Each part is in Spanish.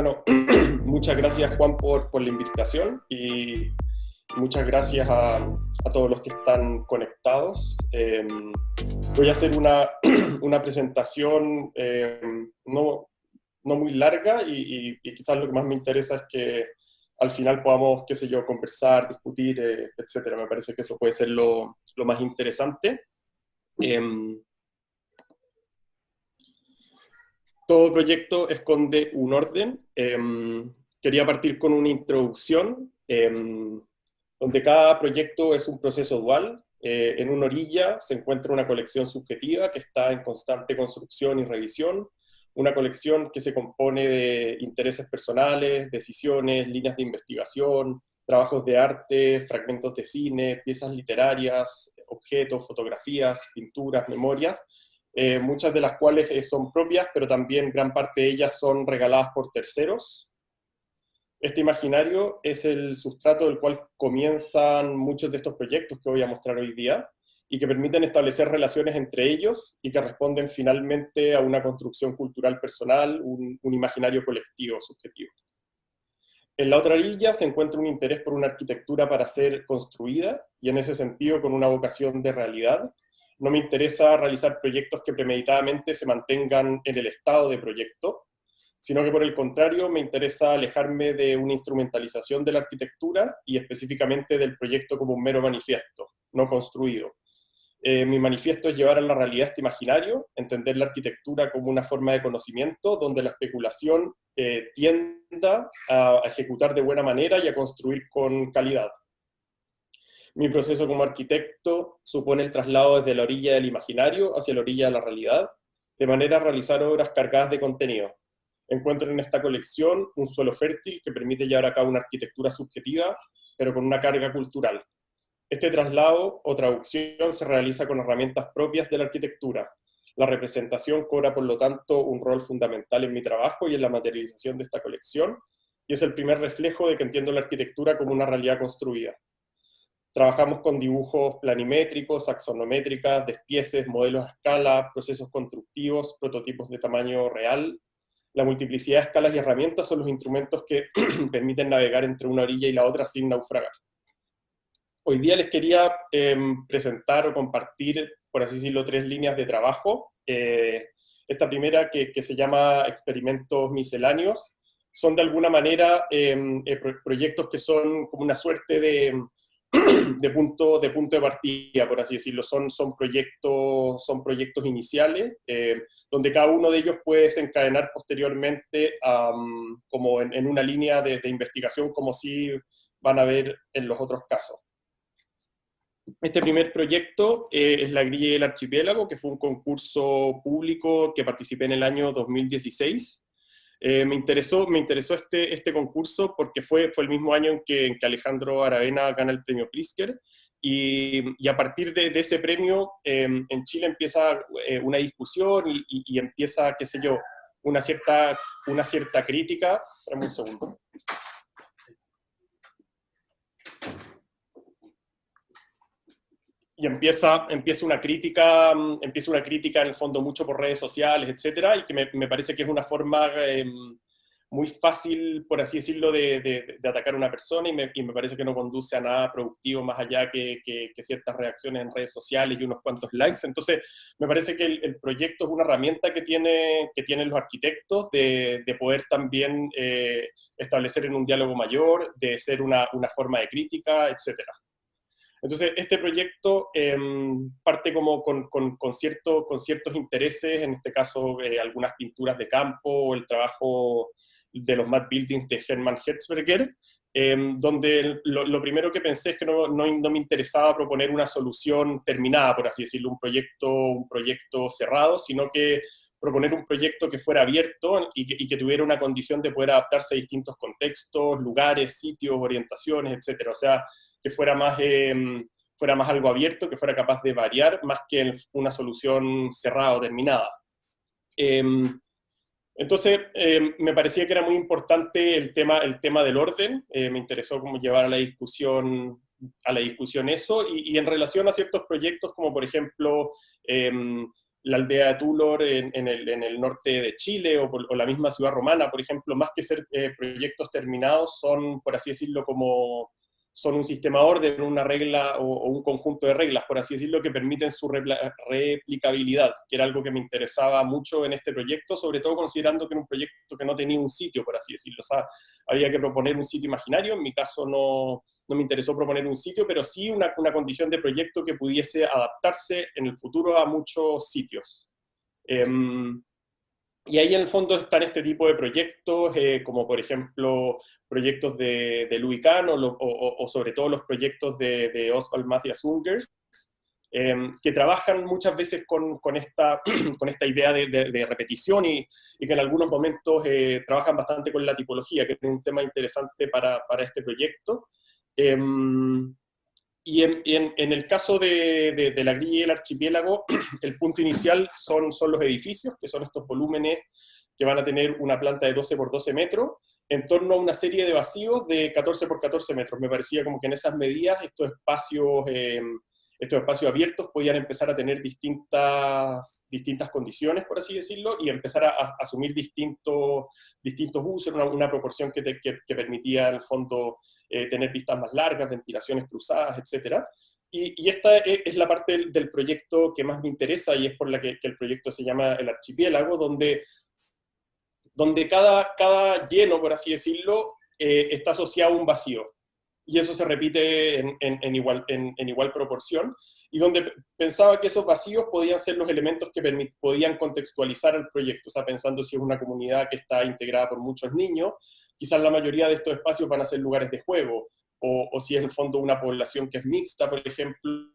Bueno, muchas gracias Juan por la invitación y muchas gracias a todos los que están conectados. Voy a hacer una presentación no muy larga y quizás lo que más me interesa es que al final podamos, qué sé yo, conversar, discutir, etcétera. Me parece que eso puede ser lo más interesante. Todo proyecto esconde un orden. Quería partir con una introducción, donde cada proyecto es un proceso dual. En una orilla se encuentra una colección subjetiva que está en constante construcción y revisión, una colección que se compone de intereses personales, decisiones, líneas de investigación, trabajos de arte, fragmentos de cine, piezas literarias, objetos, fotografías, pinturas, memorias, muchas de las cuales son propias, pero también gran parte de ellas son regaladas por terceros. Este imaginario es el sustrato del cual comienzan muchos de estos proyectos que voy a mostrar hoy día, y que permiten establecer relaciones entre ellos y que responden finalmente a una construcción cultural personal, un imaginario colectivo, subjetivo. En la otra orilla se encuentra un interés por una arquitectura para ser construida, y en ese sentido con una vocación de realidad. No me interesa realizar proyectos que premeditadamente se mantengan en el estado de proyecto, sino que por el contrario me interesa alejarme de una instrumentalización de la arquitectura y específicamente del proyecto como un mero manifiesto, no construido. Mi manifiesto es llevar a la realidad este imaginario, entender la arquitectura como una forma de conocimiento donde la especulación tienda a ejecutar de buena manera y a construir con calidad. Mi proceso como arquitecto supone el traslado desde la orilla del imaginario hacia la orilla de la realidad, de manera a realizar obras cargadas de contenido. Encuentro en esta colección un suelo fértil que permite llevar a cabo una arquitectura subjetiva, pero con una carga cultural. Este traslado o traducción se realiza con herramientas propias de la arquitectura. La representación cobra, por lo tanto, un rol fundamental en mi trabajo y en la materialización de esta colección, y es el primer reflejo de que entiendo la arquitectura como una realidad construida. Trabajamos con dibujos planimétricos, axonométricas, despieces, modelos a escala, procesos constructivos, prototipos de tamaño real. La multiplicidad de escalas y herramientas son los instrumentos que permiten navegar entre una orilla y la otra sin naufragar. Hoy día les quería presentar o compartir, por así decirlo, 3 líneas de trabajo. Esta primera, que se llama experimentos misceláneos, son de alguna manera proyectos que son como una suerte de punto de partida, por así decirlo. Son proyectos iniciales, donde cada uno de ellos puede desencadenar posteriormente como en una línea de investigación, como si van a ver en los otros casos. Este primer proyecto es La Grilla y el Archipiélago, que fue un concurso público que participé en el año 2016. Me interesó este concurso porque fue el mismo año en que Alejandro Aravena gana el premio Pritzker, y a partir de ese premio en Chile empieza una discusión y empieza, qué sé yo, una cierta crítica. Espérame un segundo. Y empieza una crítica en el fondo mucho por redes sociales, etcétera, y que me parece que es una forma muy fácil, por así decirlo, de atacar a una persona, y me parece que no conduce a nada productivo más allá que ciertas reacciones en redes sociales y unos cuantos likes. Entonces, me parece que el proyecto es una herramienta que tienen los arquitectos de poder también establecer en un diálogo mayor, de ser una forma de crítica, etcétera. Entonces, este proyecto parte como con ciertos intereses, en este caso algunas pinturas de campo, el trabajo de los Mad Buildings de Hermann Hertzberger, donde lo primero que pensé es que no me interesaba proponer una solución terminada, por así decirlo, un proyecto cerrado, sino que proponer un proyecto que fuera abierto y que tuviera una condición de poder adaptarse a distintos contextos, lugares, sitios, orientaciones, etc. O sea, que fuera más algo abierto, que fuera capaz de variar, más que una solución cerrada o terminada. Entonces, me parecía que era muy importante el tema del orden. Me interesó como llevar a la discusión eso, y en relación a ciertos proyectos, como por ejemplo la aldea de Tulor en el norte de Chile, o la misma ciudad romana, por ejemplo, más que ser proyectos terminados, son, por así decirlo, como son un sistema de orden, una regla o un conjunto de reglas, por así decirlo, que permiten su replicabilidad, que era algo que me interesaba mucho en este proyecto, sobre todo considerando que era un proyecto que no tenía un sitio, por así decirlo. O sea, había que proponer un sitio imaginario. En mi caso no me interesó proponer un sitio, pero sí una condición de proyecto que pudiese adaptarse en el futuro a muchos sitios. Y ahí en el fondo están este tipo de proyectos, como por ejemplo proyectos de Louis Kahn o sobre todo los proyectos de Oswald Matthias Ungers, que trabajan muchas veces con esta, con esta idea de repetición y que en algunos momentos trabajan bastante con la tipología, que es un tema interesante para este proyecto. Y en el caso de la grilla y el archipiélago, el punto inicial son los edificios, que son estos volúmenes que van a tener una planta de 12 por 12 metros, en torno a una serie de vacíos de 14 por 14 metros. Me parecía como que en esas medidas estos espacios abiertos podían empezar a tener distintas condiciones, por así decirlo, y empezar a asumir distintos usos, una proporción que permitía, en el fondo, tener vistas más largas, ventilaciones cruzadas, etc. Y esta es la parte del proyecto que más me interesa, y es por la que el proyecto se llama El Archipiélago, donde cada lleno, por así decirlo, está asociado a un vacío. Y eso se repite en igual proporción, y donde pensaba que esos vacíos podían ser los elementos que podían contextualizar el proyecto. O sea, pensando si es una comunidad que está integrada por muchos niños, quizás la mayoría de estos espacios van a ser lugares de juego, o si es en el fondo una población que es mixta, por ejemplo,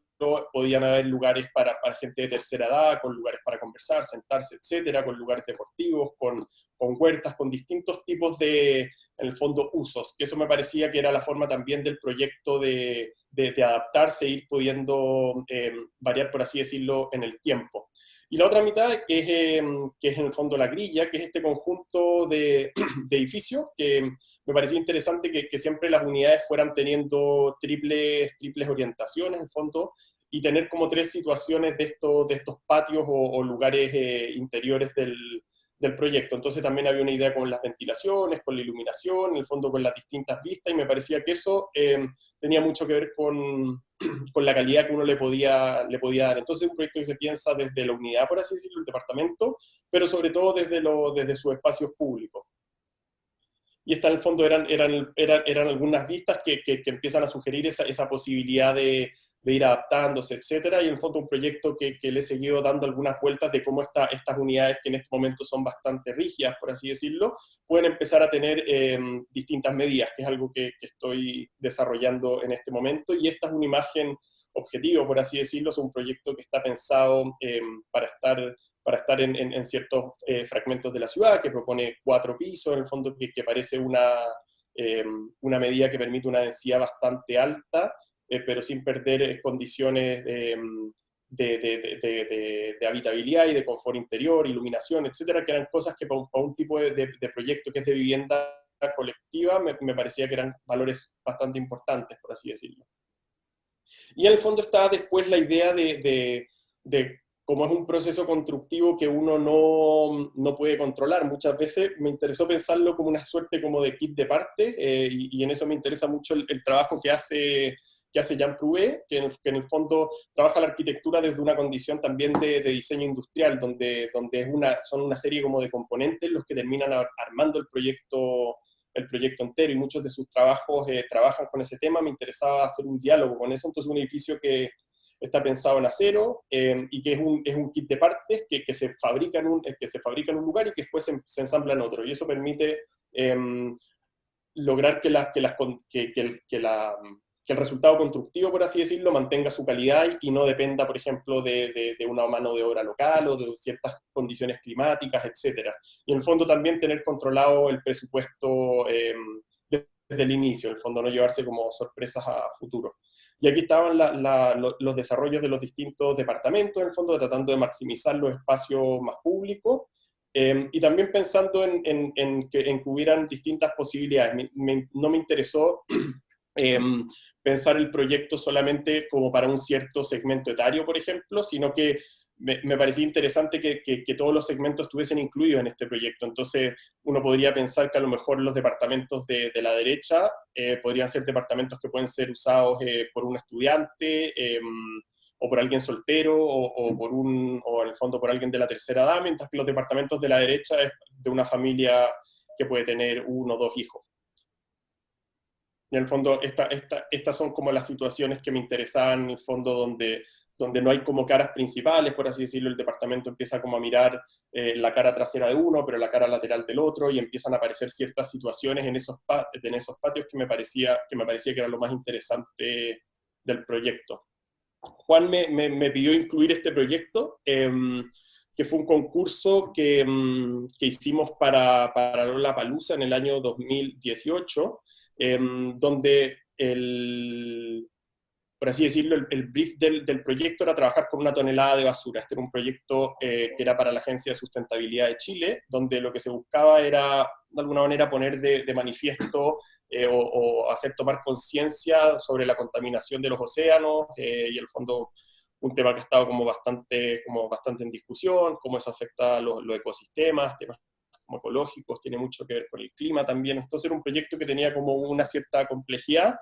podían haber lugares para gente de tercera edad, con lugares para conversar, sentarse, etcétera, con lugares deportivos, con huertas, con distintos tipos de, en el fondo, usos, que eso me parecía que era la forma también del proyecto de adaptarse e ir pudiendo variar, por así decirlo, en el tiempo. Y la otra mitad, que es en el fondo la grilla, que es este conjunto de edificios, que me parecía interesante que siempre las unidades fueran teniendo triples orientaciones, en el fondo, y tener como tres situaciones de estos patios o lugares interiores del proyecto. Entonces también había una idea con las ventilaciones, con la iluminación, en el fondo con las distintas vistas, y me parecía que eso tenía mucho que ver con la calidad que uno le podía dar. Entonces un proyecto que se piensa desde la unidad, por así decirlo, el departamento, pero sobre todo desde sus espacios públicos. Y esta en el fondo eran algunas vistas que empiezan a sugerir esa posibilidad de ir adaptándose, etcétera, y en el fondo un proyecto que le he seguido dando algunas vueltas de cómo estas unidades, que en este momento son bastante rígidas, por así decirlo, pueden empezar a tener distintas medidas, que es algo que estoy desarrollando en este momento, y esta es una imagen objetivo, por así decirlo. Es un proyecto que está pensado para estar en ciertos fragmentos de la ciudad, que propone 4 pisos, en el fondo que parece una medida que permite una densidad bastante alta, pero sin perder condiciones de habitabilidad y de confort interior, iluminación, etcétera, que eran cosas que para un tipo de proyecto que es de vivienda colectiva me parecía que eran valores bastante importantes, por así decirlo. Y en el fondo está después la idea de cómo es un proceso constructivo que uno no puede controlar. Muchas veces me interesó pensarlo como una suerte como de kit de parte, y en eso me interesa mucho el trabajo que hace Jean Prouvé, que en el fondo trabaja la arquitectura desde una condición también de diseño industrial, donde son una serie como de componentes los que terminan armando el proyecto entero, y muchos de sus trabajos trabajan con ese tema. Me interesaba hacer un diálogo con eso. Entonces un edificio que está pensado en acero, y que es un kit de partes que se fabrica en un lugar y que después se ensambla en otro, y eso permite lograr que el resultado constructivo, por así decirlo, mantenga su calidad y no dependa, por ejemplo, de una mano de obra local o de ciertas condiciones climáticas, etcétera. Y en el fondo también tener controlado el presupuesto desde el inicio, en el fondo no llevarse como sorpresas a futuro. Y aquí estaban los desarrollos de los distintos departamentos, en el fondo, tratando de maximizar los espacios más públicos, y también pensando en que hubieran distintas posibilidades. No me interesó pensar el proyecto solamente como para un cierto segmento etario, por ejemplo, sino que me parecía interesante que todos los segmentos estuviesen incluidos en este proyecto. Entonces, uno podría pensar que a lo mejor los departamentos de la derecha podrían ser departamentos que pueden ser usados por un estudiante, o por alguien soltero, o en el fondo por alguien de la tercera edad, mientras que los departamentos de la derecha es de una familia que puede tener 1 o 2 hijos. Y en el fondo, estas son como las situaciones que me interesaban, en el fondo, donde no hay como caras principales, por así decirlo. El departamento empieza como a mirar la cara trasera de uno, pero la cara lateral del otro, y empiezan a aparecer ciertas situaciones en esos patios que me parecía que era lo más interesante del proyecto. Juan me pidió incluir este proyecto, que fue un concurso que hicimos para Lollapalooza en el año 2018, donde por así decirlo, el brief del proyecto era trabajar con 1 tonelada de basura. Este era un proyecto que era para la Agencia de Sustentabilidad de Chile, donde lo que se buscaba era, de alguna manera, poner de manifiesto o hacer tomar conciencia sobre la contaminación de los océanos, y en el fondo un tema que ha estado como bastante en discusión, cómo eso afecta a los ecosistemas, temas como ecológicos, tiene mucho que ver con el clima también. Entonces era un proyecto que tenía como una cierta complejidad.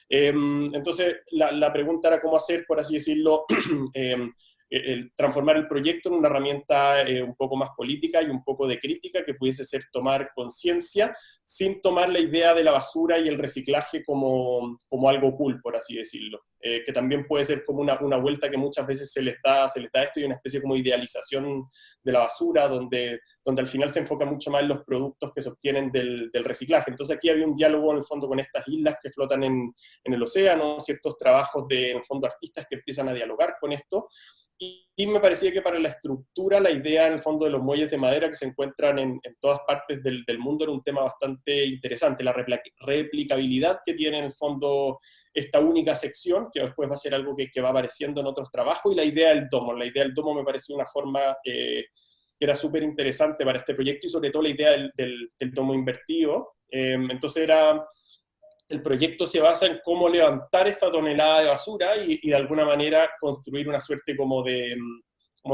Entonces la pregunta era cómo hacer, por así decirlo, transformar el proyecto en una herramienta un poco más política y un poco de crítica, que pudiese ser tomar conciencia, sin tomar la idea de la basura y el reciclaje como algo cool, por así decirlo. Que también puede ser como una vuelta que muchas veces se les da esto, y una especie como idealización de la basura, donde al final se enfoca mucho más en los productos que se obtienen del reciclaje. Entonces aquí había un diálogo en el fondo con estas islas que flotan en el océano, ciertos trabajos en el fondo, artistas que empiezan a dialogar con esto, y me parecía que para la estructura, la idea en el fondo de los muelles de madera que se encuentran en todas partes del mundo era un tema bastante interesante, la replicabilidad que tiene en el fondo esta única sección, que después va a ser algo que va apareciendo en otros trabajos, y la idea del domo. La idea del domo me parecía una forma que era súper interesante para este proyecto, y sobre todo la idea del domo invertido. Entonces el proyecto se basa en cómo levantar esta tonelada de basura y de alguna manera construir una suerte como de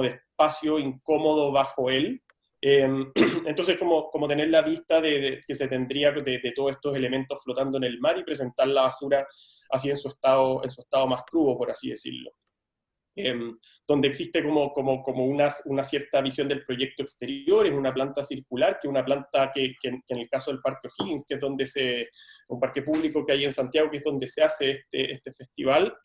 espacio incómodo bajo él. Entonces como tener la vista que se tendría de todos estos elementos flotando en el mar, y presentar la basura así en su estado más crudo, por así decirlo. Donde existe como una cierta visión del proyecto exterior, en una planta circular, que es una planta que en el caso del Parque O'Higgins, que es un parque público que hay en Santiago, que es donde se hace este festival,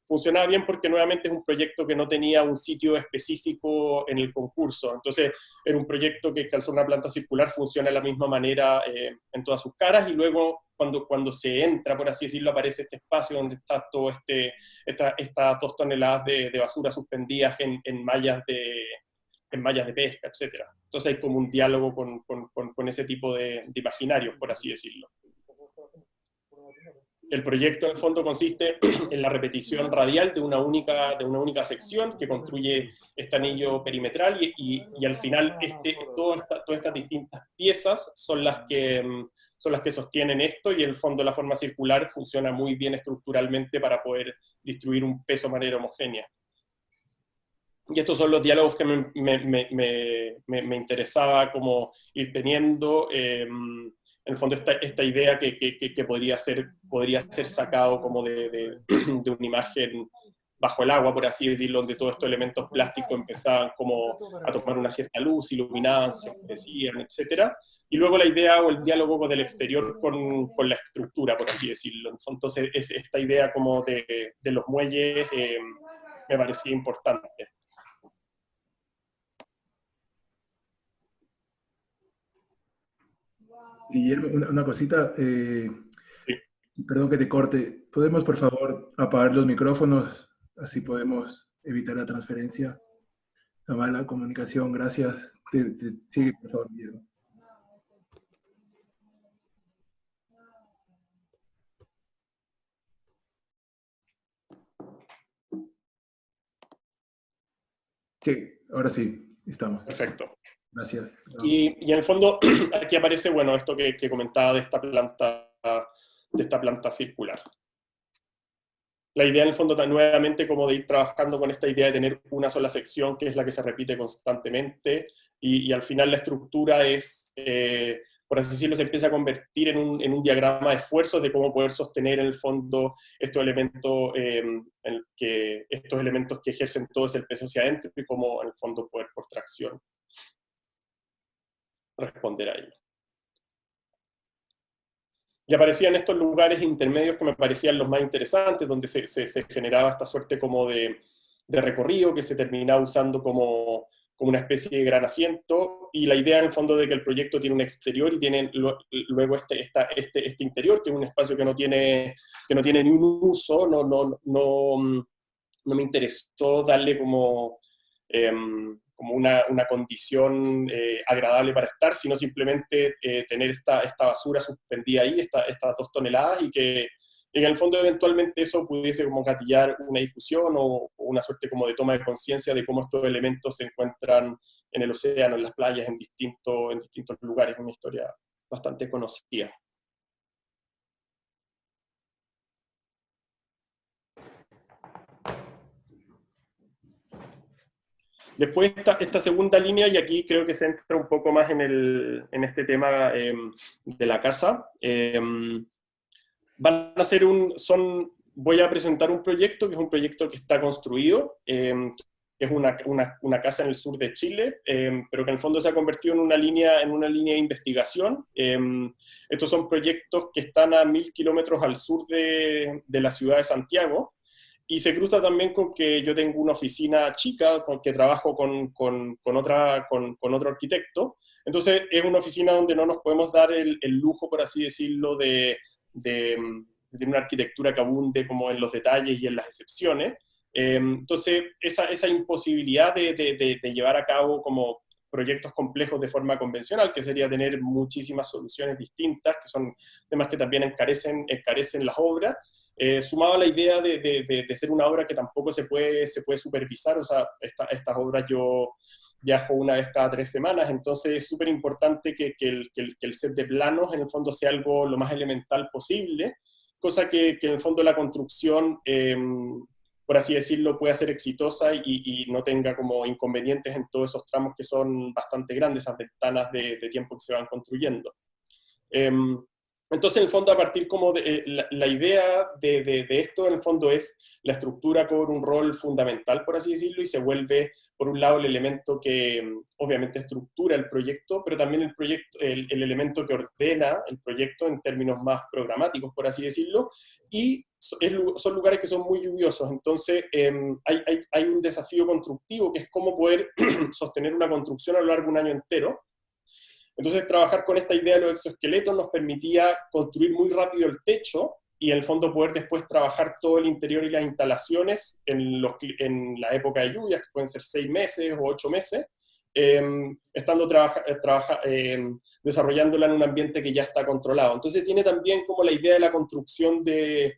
funcionaba bien porque nuevamente es un proyecto que no tenía un sitio específico en el concurso. Entonces era un proyecto que al ser una planta circular funciona de la misma manera en todas sus caras, y luego cuando se entra, por así decirlo, aparece este espacio donde está todo estas 2 toneladas de basura suspendidas en mallas de pesca, etc. Entonces hay como un diálogo con ese tipo de imaginarios, por así decirlo. El proyecto en el fondo consiste en la repetición radial de una única sección que construye este anillo perimetral, y al final todas estas distintas piezas son las que sostienen esto, y en el fondo la forma circular funciona muy bien estructuralmente para poder distribuir un peso de manera homogénea. Y estos son los diálogos que me interesaba como ir teniendo. En el fondo esta idea que podría ser sacado como de una imagen bajo el agua, por así decirlo, donde todos estos elementos plásticos empezaban como a tomar una cierta luz, iluminaban, se oscurecían, etc. Y luego la idea o el diálogo del exterior con la estructura, por así decirlo. Entonces esta idea como de los muelles me parecía importante. Guillermo, una cosita, Sí. perdón que te corte. ¿Podemos, por favor, apagar los micrófonos? Así podemos evitar la transferencia, la mala comunicación. Gracias. Sigue, por favor, Guillermo. Sí, ahora sí, estamos. Perfecto. Gracias. Y en el fondo, aquí aparece, bueno, esto que comentaba de esta planta circular. la idea en el fondo nuevamente como de ir trabajando con esta idea de tener una sola sección que es la que se repite constantemente y al final la estructura es, por así decirlo, se empieza a convertir en un diagrama de esfuerzos de cómo poder sostener en el fondo estos elementos, estos elementos que ejercen todo ese peso hacia adentro y cómo en el fondo poder por tracción responder a ello. Y aparecían estos lugares intermedios que me parecían los más interesantes, donde se generaba esta suerte como de recorrido que se terminaba usando como una especie de gran asiento, y la idea en el fondo de que el proyecto tiene un exterior y tiene luego este interior, que es un espacio que no tiene ni un uso, no me interesó darle como como una condición agradable para estar, sino simplemente tener esta basura suspendida ahí, estas 2 toneladas, y que en el fondo eventualmente eso pudiese como gatillar una discusión o una suerte como de toma de conciencia de cómo estos elementos se encuentran en el océano, en las playas, en distintos lugares, una historia bastante conocida. Después esta segunda línea, y aquí creo que se entra un poco más en este tema de la casa, van a ser voy a presentar un proyecto que es un proyecto que está construido, que es una casa en el sur de Chile, pero que en el fondo se ha convertido en una línea de investigación. Estos son proyectos que están a 1000 kilómetros al sur de la ciudad de Santiago, y se cruza también con que yo tengo una oficina chica, con que trabajo con otro arquitecto. Entonces es una oficina donde no nos podemos dar el lujo, por así decirlo, de una arquitectura que abunde como en los detalles y en las excepciones. Entonces esa imposibilidad de llevar a cabo como proyectos complejos de forma convencional, que sería tener muchísimas soluciones distintas, que son temas que también encarecen las obras, sumado a la idea de ser una obra que tampoco se puede supervisar. O sea, estas obras yo viajo una vez cada 3 semanas, entonces es súper importante que el set de planos en el fondo sea algo lo más elemental posible, cosa que en el fondo la construcción, por así decirlo, pueda ser exitosa y no tenga como inconvenientes en todos esos tramos que son bastante grandes, esas ventanas de tiempo que se van construyendo. Entonces, en el fondo, a partir como de la idea de esto, en el fondo, es la estructura cobra un rol fundamental, por así decirlo, y se vuelve, por un lado, el elemento que obviamente estructura el proyecto, pero también el elemento que ordena el proyecto en términos más programáticos, por así decirlo, y son lugares que son muy lluviosos. Entonces, hay un desafío constructivo que es cómo poder sostener una construcción a lo largo de un año entero. Entonces, trabajar con esta idea de los exoesqueletos nos permitía construir muy rápido el techo y, en el fondo, poder después trabajar todo el interior y las instalaciones en la época de lluvias, que pueden ser 6 meses o 8 meses, estando desarrollándola en un ambiente que ya está controlado. Entonces, tiene también como la idea de la construcción de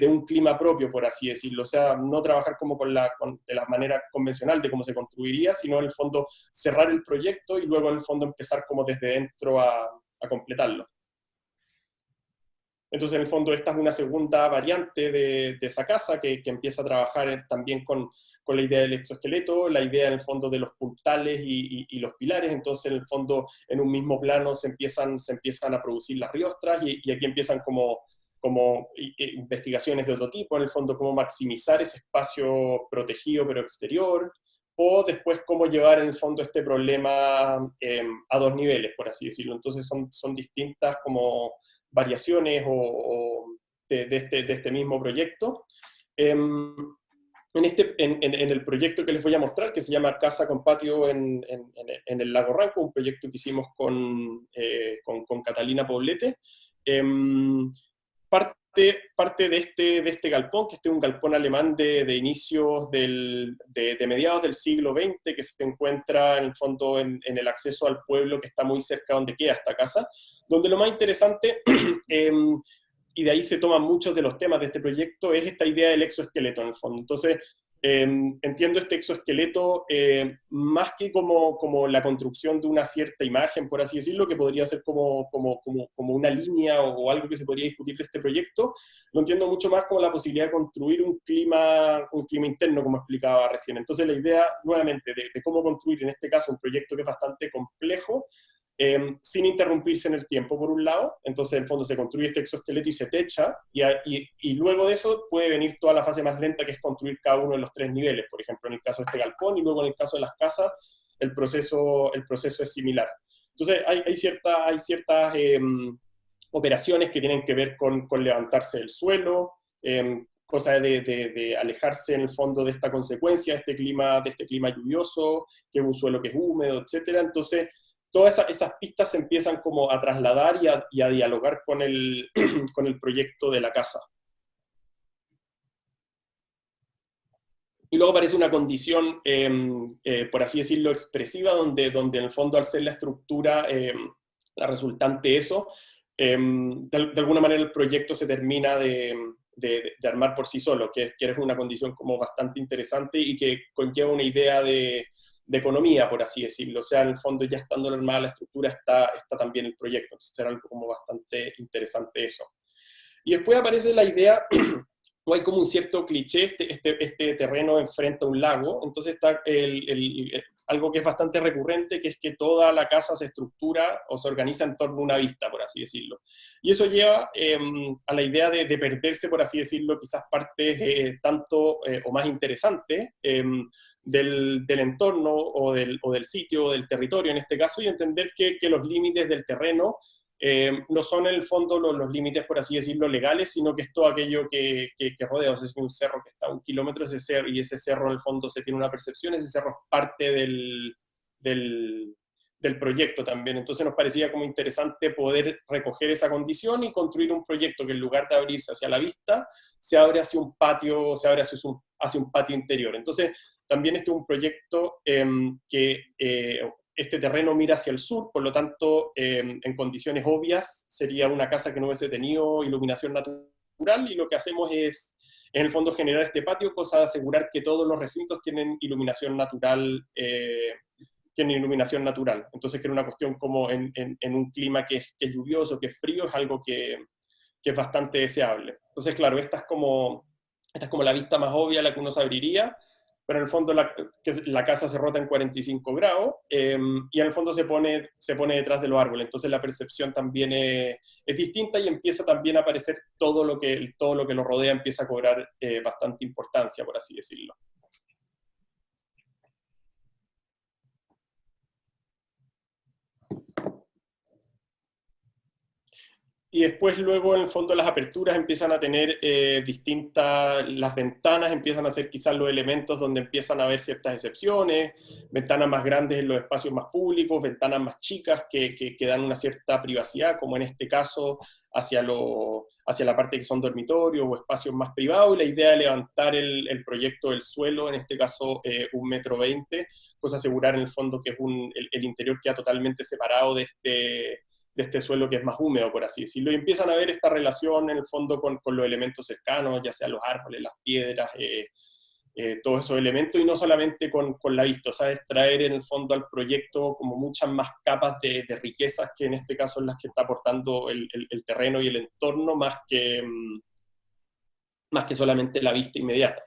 un clima propio, por así decirlo. O sea, no trabajar como de la manera convencional de cómo se construiría, sino en el fondo cerrar el proyecto y luego en el fondo empezar como desde dentro a completarlo. Entonces, en el fondo, esta es una segunda variante de esa casa que empieza a trabajar también con la idea del exoesqueleto, la idea en el fondo de los puntales y los pilares. Entonces, en el fondo, en un mismo plano se empiezan a producir las riostras y aquí empiezan como investigaciones de otro tipo, en el fondo cómo maximizar ese espacio protegido pero exterior, o después cómo llevar en el fondo este problema a 2 niveles, por así decirlo. Entonces son distintas como variaciones de este mismo proyecto. En el proyecto que les voy a mostrar, que se llama Casa con Patio en el Lago Ranco, un proyecto que hicimos con Catalina Poblete, parte de este galpón, que este es un galpón alemán de inicios de mediados del siglo XX, que se encuentra en el fondo en el acceso al pueblo que está muy cerca donde queda esta casa, donde lo más interesante, y de ahí se toman muchos de los temas de este proyecto, es esta idea del exoesqueleto en el fondo. Entonces, entiendo este exoesqueleto más que como la construcción de una cierta imagen, por así decirlo, que podría ser como una línea o algo que se podría discutir de este proyecto. Lo entiendo mucho más como la posibilidad de construir un clima interno, como explicaba recién. Entonces la idea, nuevamente, de cómo construir, en este caso, un proyecto que es bastante complejo, sin interrumpirse en el tiempo, por un lado. Entonces, en el fondo, se construye este exoesqueleto y se techa, y luego de eso puede venir toda la fase más lenta, que es construir cada uno de los 3 niveles, por ejemplo, en el caso de este galpón, y luego en el caso de las casas, el proceso es similar. Entonces, hay ciertas operaciones que tienen que ver con levantarse del suelo, cosa de alejarse en el fondo de esta consecuencia, de este clima lluvioso, que es un suelo que es húmedo, etcétera. Entonces, todas esas pistas se empiezan como a trasladar y a dialogar con el, con el proyecto de la casa. Y luego aparece una condición, por así decirlo, expresiva, donde en el fondo, al ser la estructura, la resultante eso, de alguna manera el proyecto se termina de armar por sí solo, que es una condición como bastante interesante y que conlleva una idea de economía, por así decirlo. O sea, en el fondo, ya estando armada la estructura, está también el proyecto. Entonces era algo como bastante interesante eso. Y después aparece la idea, o hay como un cierto cliché, este terreno enfrenta a un lago. Entonces está algo que es bastante recurrente, que es que toda la casa se estructura o se organiza en torno a una vista, por así decirlo. Y eso lleva a la idea de perderse, por así decirlo, quizás partes tanto o más interesantes del entorno o del sitio, o del territorio en este caso, y entender que los límites del terreno no son en el fondo los límites, por así decirlo, legales, sino que es todo aquello que rodea. O sea, es un cerro que está a 1 kilómetro, y ese cerro en el fondo se tiene una percepción, ese cerro es parte del proyecto también. Entonces nos parecía como interesante poder recoger esa condición y construir un proyecto que, en lugar de abrirse hacia la vista, se abre hacia un patio, se abre hacia un patio interior. Entonces también este es un proyecto que este terreno mira hacia el sur, por lo tanto, en condiciones obvias, sería una casa que no hubiese tenido iluminación natural, y lo que hacemos es, en el fondo, generar este patio, cosa de asegurar que todos los recintos tienen iluminación natural. Entonces, que era una cuestión como en un clima que es lluvioso, que es frío, es algo que es bastante deseable. Entonces, claro, esta es como la vista más obvia, la que uno se abriría, pero en el fondo la casa se rota en 45 grados, y en el fondo se pone detrás de los árboles. Entonces la percepción también es distinta, y empieza también a aparecer todo lo que lo rodea, empieza a cobrar bastante importancia, por así decirlo. Y después, luego, en el fondo, las aperturas empiezan a tener las ventanas empiezan a ser quizás los elementos donde empiezan a haber ciertas excepciones, ventanas más grandes en los espacios más públicos, ventanas más chicas que dan una cierta privacidad, como en este caso hacia la parte que son dormitorios o espacios más privados, y la idea de levantar el proyecto del suelo, en este caso 1,20 m, pues asegurar en el fondo que el interior queda totalmente separado de este suelo que es más húmedo, por así decirlo, y empiezan a ver esta relación en el fondo con los elementos cercanos, ya sean los árboles, las piedras, todos esos elementos, y no solamente con la vista. O sea, es traer en el fondo al proyecto como muchas más capas de riquezas, que en este caso es las que está aportando el terreno y el entorno, más que solamente la vista inmediata.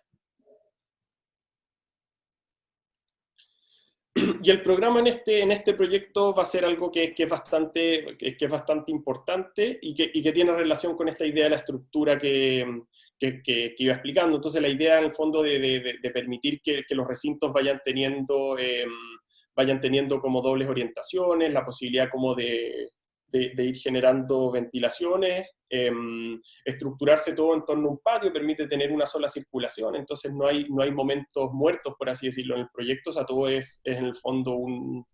Y el programa en este proyecto va a ser algo que es bastante importante, y que tiene relación con esta idea de la estructura que iba explicando. Entonces, la idea, en el fondo, de permitir que los recintos vayan teniendo como dobles orientaciones, la posibilidad como de ir generando ventilaciones, estructurarse todo en torno a un patio, permite tener una sola circulación. Entonces no hay momentos muertos, por así decirlo, en el proyecto. O sea, todo es en el fondo un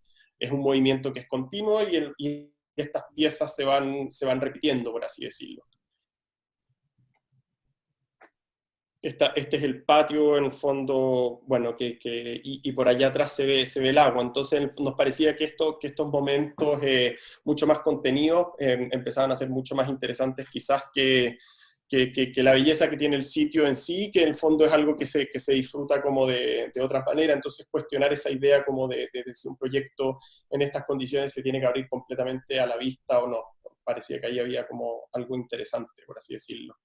movimiento que es continuo, y estas piezas se van repitiendo, por así decirlo. Este es el patio, en el fondo, bueno, y por allá atrás se ve el agua. Entonces nos parecía que estos momentos mucho más contenidos empezaban a ser mucho más interesantes, quizás, que que la belleza que tiene el sitio en sí, que en el fondo es algo que se disfruta como de otra manera. Entonces cuestionar esa idea como de si un proyecto en estas condiciones se tiene que abrir completamente a la vista o no. Parecía que ahí había como algo interesante, por así decirlo.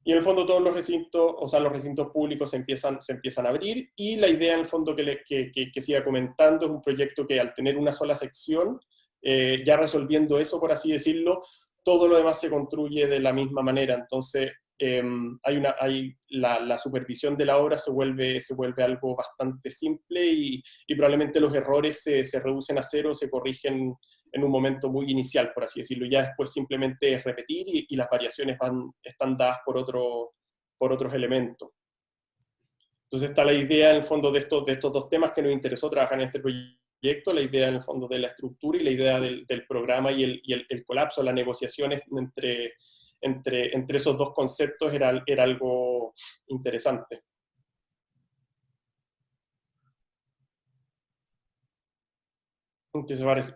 Y en el fondo todos los recintos, o sea, los recintos públicos se empiezan a abrir, y la idea en el fondo que siga comentando es un proyecto que al tener una sola sección, ya resolviendo eso, por así decirlo, todo lo demás se construye de la misma manera. Entonces, la supervisión de la obra se vuelve algo bastante simple, y probablemente los errores se reducen a cero, se corrigen en un momento muy inicial, por así decirlo. Ya después simplemente es repetir, y las variaciones están dadas por otros elementos. Entonces está la idea en el fondo de estos dos temas que nos interesó trabajar en este proyecto, la idea en el fondo de la estructura y la idea del programa, y el colapso, las negociaciones entre esos dos conceptos era algo interesante. Entonces parece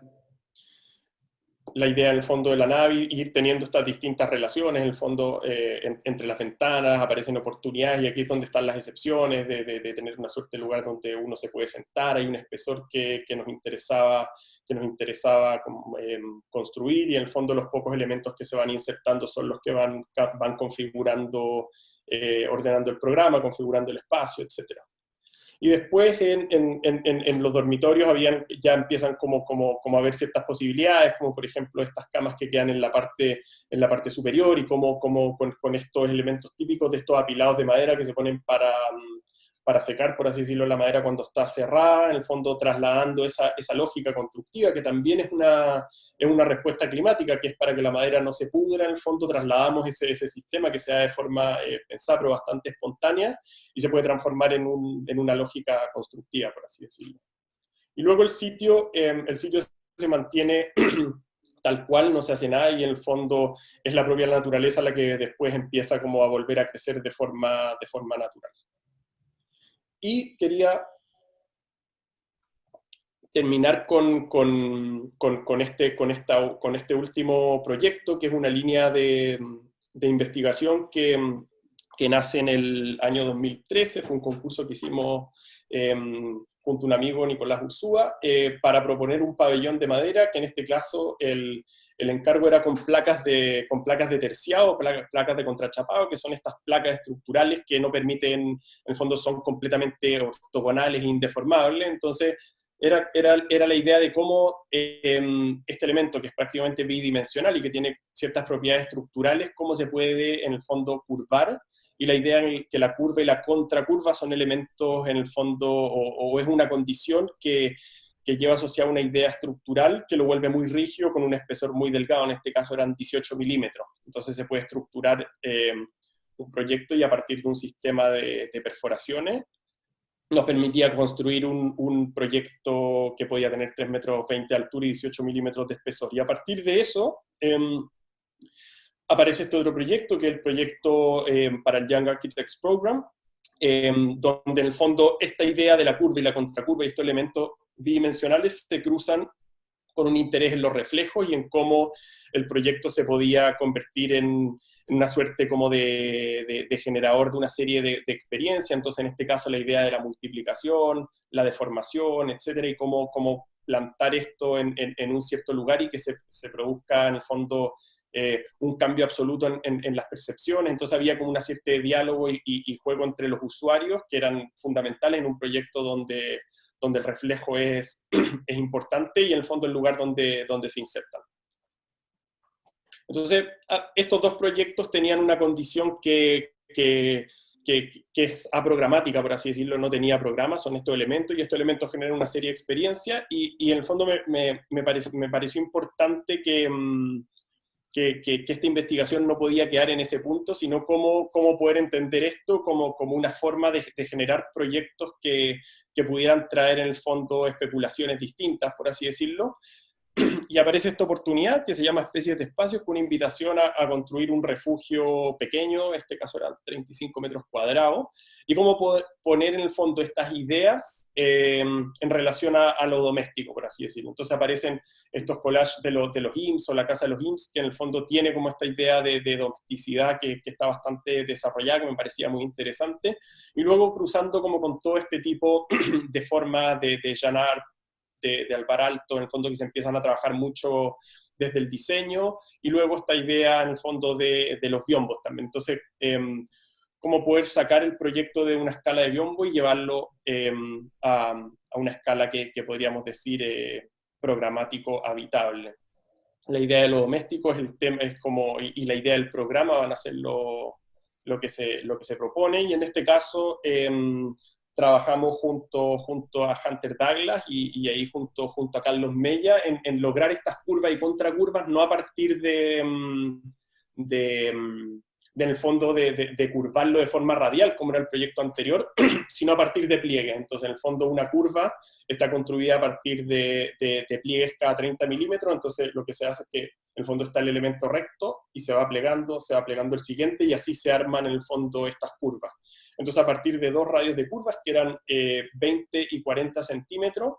la idea en el fondo de la nave, ir teniendo estas distintas relaciones, en el fondo entre las ventanas aparecen oportunidades, y aquí es donde están las excepciones, de tener una suerte de lugar donde uno se puede sentar. Hay un espesor que nos interesaba construir, y en el fondo los pocos elementos que se van insertando son los que van configurando, ordenando el programa, configurando el espacio, etc. Y después en los dormitorios ya empiezan como a haber ciertas posibilidades, como por ejemplo estas camas que quedan en la parte superior, y como con estos elementos típicos de estos apilados de madera que se ponen para secar, por así decirlo, la madera cuando está cerrada, en el fondo trasladando esa lógica constructiva, que también es una respuesta climática, que es para que la madera no se pudra. En el fondo trasladamos ese sistema que sea de forma pensada, pero bastante espontánea, y se puede transformar en una lógica constructiva, por así decirlo. Y luego el sitio se mantiene tal cual, no se hace nada, y en el fondo es la propia naturaleza la que después empieza como a volver a crecer de forma natural. Y quería terminar con este último proyecto, que es una línea de investigación que nace en el año 2013. Fue un concurso que hicimos junto a un amigo, Nicolás Ursúa, para proponer un pabellón de madera, que en este caso el encargo era con placas de terciado, placas de contrachapado, que son estas placas estructurales que no permiten, en el fondo son completamente ortogonales e indeformables. Entonces era la idea de cómo este elemento, que es prácticamente bidimensional y que tiene ciertas propiedades estructurales, cómo se puede en el fondo curvar. Y la idea en que la curva y la contracurva son elementos en el fondo, o es una condición que lleva asociada una idea estructural que lo vuelve muy rígido, con un espesor muy delgado. En este caso eran 18 milímetros. Entonces se puede estructurar un proyecto, y a partir de un sistema de perforaciones nos permitía construir un proyecto que podía tener 3,20 metros de altura y 18 milímetros de espesor. Y a partir de eso aparece este otro proyecto, que es el proyecto para el Young Architects Program, donde en el fondo esta idea de la curva y la contracurva y estos elementos bidimensionales se cruzan con un interés en los reflejos, y en cómo el proyecto se podía convertir en una suerte como de generador de una serie de experiencias. Entonces, en este caso, la idea de la multiplicación, la deformación, etcétera, y cómo plantar esto en un cierto lugar, y que se produzca en el fondo un cambio absoluto en las percepciones. Entonces había como una cierta de diálogo y juego entre los usuarios, que eran fundamentales en un proyecto donde el reflejo es importante, y en el fondo el lugar donde se insertan. Entonces, estos dos proyectos tenían una condición que es aprogramática, por así decirlo. No tenía programa, son estos elementos, y estos elementos generan una serie de experiencias, y en el fondo me pareció importante que esta investigación no podía quedar en ese punto, sino cómo poder entender esto como una forma de generar proyectos que pudieran traer en el fondo especulaciones distintas, por así decirlo. y aparece esta oportunidad que se llama Especies de Espacios, con una invitación a construir un refugio pequeño, en este caso eran 35 metros cuadrados, y cómo poder poner en el fondo estas ideas en relación a lo doméstico, por así decirlo. Entonces aparecen estos collages de los IMSS o la casa de los IMSS, que en el fondo tiene como esta idea de domesticidad que está bastante desarrollada, que me parecía muy interesante, y luego cruzando como con todo este tipo de formas de llanar, de Alvar Aalto, en el fondo, que se empiezan a trabajar mucho desde el diseño, y luego esta idea en el fondo de los biombos también. Entonces, cómo poder sacar el proyecto de una escala de biombo y llevarlo a una escala que podríamos decir programático habitable. La idea de lo doméstico es el tema, es como, y la idea del programa van a ser lo que se propone, y en este caso trabajamos junto a Hunter Douglas y ahí junto a Carlos Mella en lograr estas curvas y contracurvas, no a partir en el fondo de curvarlo de forma radial, como era el proyecto anterior, sino a partir de pliegues. Entonces, en el fondo, una curva está construida a partir de pliegues cada 30 milímetros, entonces lo que se hace es que en el fondo está el elemento recto y se va plegando el siguiente, y así se arman en el fondo estas curvas. Entonces, a partir de dos radios de curvas, que eran 20 y 40 centímetros,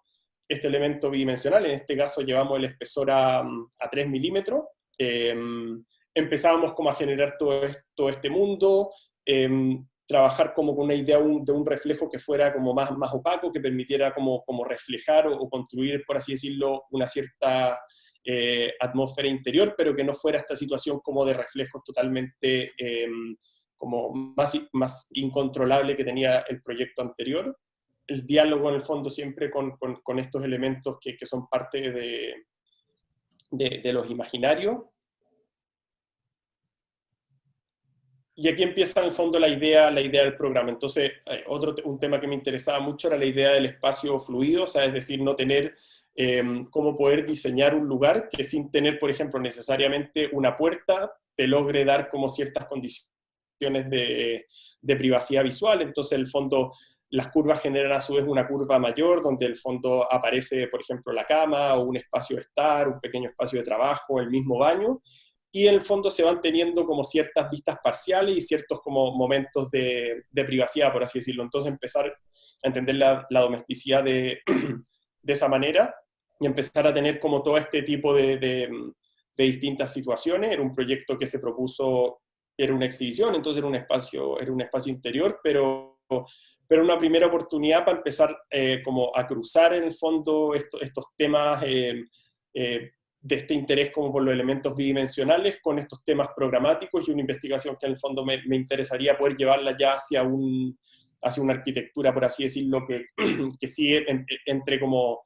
este elemento bidimensional, en este caso llevamos el espesor a 3 milímetros, empezábamos como a generar todo este mundo, trabajar como con una idea de un reflejo que fuera como más opaco, que permitiera como reflejar o construir, por así decirlo, una cierta atmósfera interior, pero que no fuera esta situación como de reflejos totalmente como más incontrolable que tenía el proyecto anterior. El diálogo en el fondo siempre con estos elementos que son parte de los imaginarios. Y aquí empieza en el fondo la idea del programa. Entonces, un tema que me interesaba mucho era la idea del espacio fluido, o sea, es decir, no tener cómo poder diseñar un lugar que sin tener, por ejemplo, necesariamente una puerta, te logre dar como ciertas condiciones de privacidad visual. Entonces, en el fondo, las curvas generan a su vez una curva mayor, donde el fondo aparece, por ejemplo, la cama, o un espacio de estar, un pequeño espacio de trabajo, el mismo baño, y en el fondo se van teniendo como ciertas vistas parciales y ciertos como momentos de privacidad, por así decirlo. Entonces empezar a entender la domesticidad de esa manera, y empezar a tener como todo este tipo de distintas situaciones. Era un proyecto que se propuso, era una exhibición, entonces era un espacio interior, pero una primera oportunidad para empezar como a cruzar en el fondo estos temas de este interés como por los elementos bidimensionales con estos temas programáticos, y una investigación que en el fondo me interesaría poder llevarla ya hacia una arquitectura, por así decirlo, que sigue entre como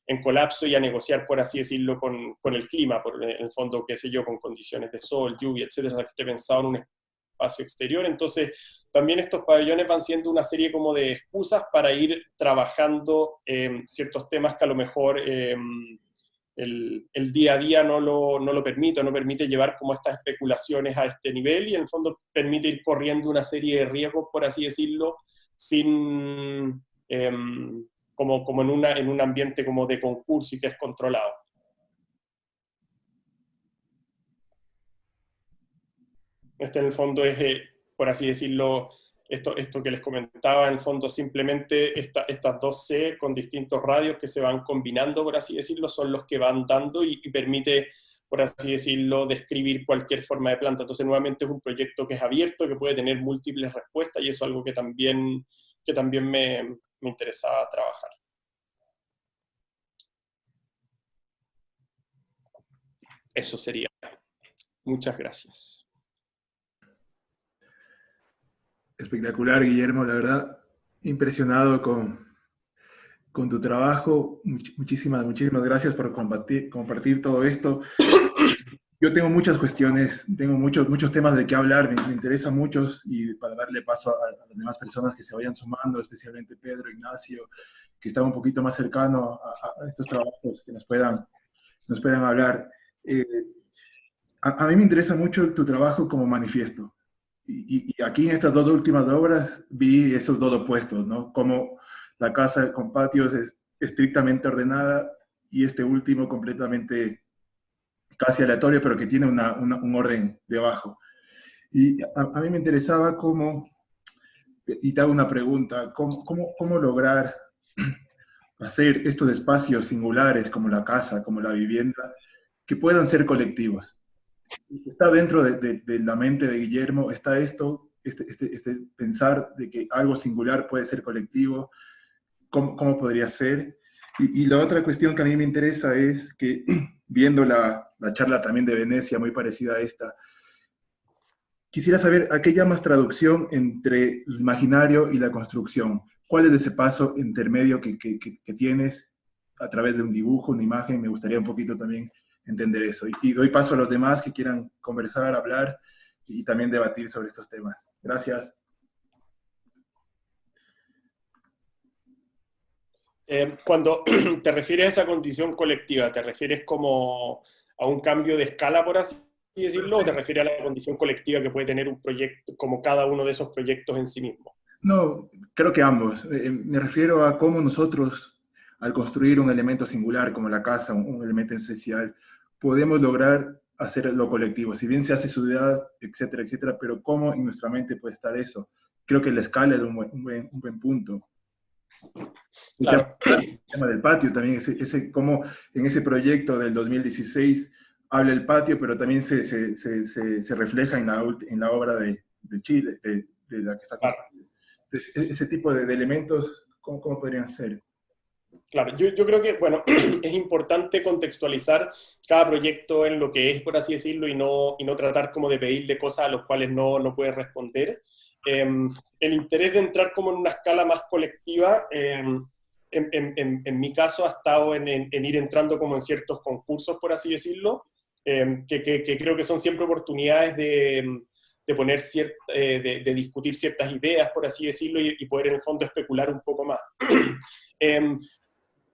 en colapso y a negociar, por así decirlo, con el clima, en el fondo, qué sé yo, con condiciones de sol, lluvia, etcétera, que esté pensado en un espacio exterior. Entonces, también estos pabellones van siendo una serie como de excusas para ir trabajando ciertos temas que a lo mejor el día a día no lo permite llevar como estas especulaciones a este nivel, y en el fondo permite ir corriendo una serie de riesgos, por así decirlo, sin como en un ambiente como de concurso y que es controlado. Este en el fondo es, por así decirlo, esto que les comentaba, en el fondo simplemente estas dos C con distintos radios que se van combinando, por así decirlo, son los que van dando y permite, por así decirlo, describir cualquier forma de planta. Entonces, nuevamente es un proyecto que es abierto, que puede tener múltiples respuestas, y eso es algo que también me interesaba trabajar. Eso sería. Muchas gracias. Espectacular, Guillermo, la verdad, impresionado con tu trabajo. Muchísimas gracias por compartir todo esto. Yo tengo muchas cuestiones, tengo muchos temas de qué hablar, me interesan muchos, y para darle paso a las demás personas que se vayan sumando, especialmente Pedro, Ignacio, que están un poquito más cercanos a estos trabajos, que nos puedan hablar. A mí me interesa mucho tu trabajo como manifiesto. Y aquí en estas dos últimas obras vi esos dos opuestos, ¿no? Como la casa con patios es estrictamente ordenada, y este último completamente casi aleatorio, pero que tiene un orden debajo. Y a mí me interesaba cómo, y te hago una pregunta, cómo lograr hacer estos espacios singulares como la casa, como la vivienda, que puedan ser colectivos. Está dentro de la mente de Guillermo, está esto, este pensar de que algo singular puede ser colectivo, cómo podría ser. Y la otra cuestión que a mí me interesa es que, viendo la charla también de Venecia, muy parecida a esta, quisiera saber a qué llamas traducción entre el imaginario y la construcción. ¿Cuál es ese paso intermedio que tienes a través de un dibujo, una imagen? Me gustaría un poquito también entender eso. Y doy paso a los demás que quieran conversar, hablar y también debatir sobre estos temas. Gracias. Cuando te refieres a esa condición colectiva, ¿te refieres como a un cambio de escala, por así decirlo, o te refieres a la condición colectiva que puede tener un proyecto, como cada uno de esos proyectos en sí mismo? No, creo que ambos. Me refiero a cómo nosotros, al construir un elemento singular como la casa, un elemento esencial, podemos lograr hacer lo colectivo. Si bien se hace ciudad, etcétera, etcétera, pero cómo en nuestra mente puede estar eso. Creo que la escala es un buen punto. Claro. El tema del patio también, cómo en ese proyecto del 2016 habla el patio, pero también se refleja en la obra de Chile, de la que está Claro. construida. Ese tipo de elementos, ¿cómo podrían ser? Claro, yo creo que, bueno, es importante contextualizar cada proyecto en lo que es, por así decirlo, y no tratar como de pedirle cosas a las cuales no puede responder. El interés de entrar como en una escala más colectiva, en mi caso, ha estado en ir entrando como en ciertos concursos, por así decirlo, que creo que son siempre oportunidades de poner de discutir ciertas ideas, por así decirlo, y poder en el fondo especular un poco más.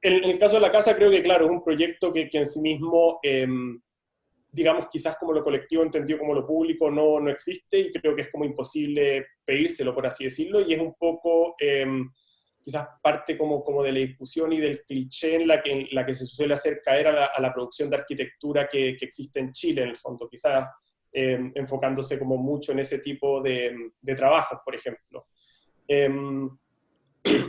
En el caso de la casa, creo que, claro, es un proyecto que en sí mismo, digamos, quizás como lo colectivo entendido como lo público no existe, y creo que es como imposible pedírselo, por así decirlo, y es un poco, quizás parte como de la discusión y del cliché en la que se suele hacer caer a la producción de arquitectura que existe en Chile, en el fondo, quizás enfocándose como mucho en ese tipo de trabajos, por ejemplo.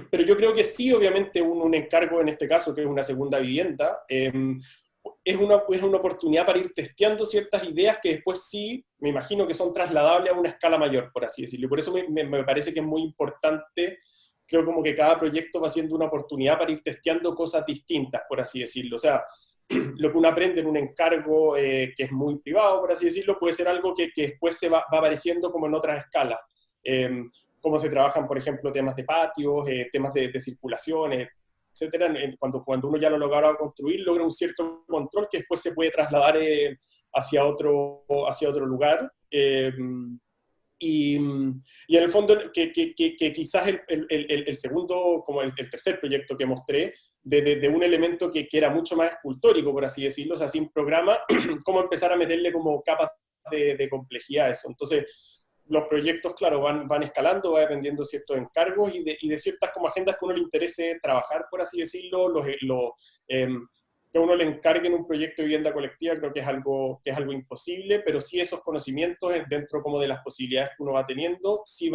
Pero yo creo que sí, obviamente, un encargo en este caso, que es una segunda vivienda, es una oportunidad para ir testeando ciertas ideas que después sí, me imagino que son trasladables a una escala mayor, por así decirlo. Y por eso me parece que es muy importante, creo como que cada proyecto va siendo una oportunidad para ir testeando cosas distintas, por así decirlo. O sea, lo que uno aprende en un encargo que es muy privado, por así decirlo, puede ser algo que después se va apareciendo como en otras escalas. Cómo se trabajan, por ejemplo, temas de patios, temas de circulación, etcétera. Cuando uno ya lo logra construir, logra un cierto control que después se puede trasladar hacia otro lugar. Y en el fondo, que quizás el segundo, como el tercer proyecto que mostré, de un elemento que era mucho más escultórico, por así decirlo, o sea, sin programa, cómo empezar a meterle como capas de complejidad a eso. Entonces, los proyectos, claro, van escalando, va dependiendo de ciertos encargos y de ciertas como agendas que a uno le interese trabajar, por así decirlo, que a uno le encargue en un proyecto de vivienda colectiva, creo que es algo imposible, pero sí esos conocimientos dentro como de las posibilidades que uno va teniendo, sí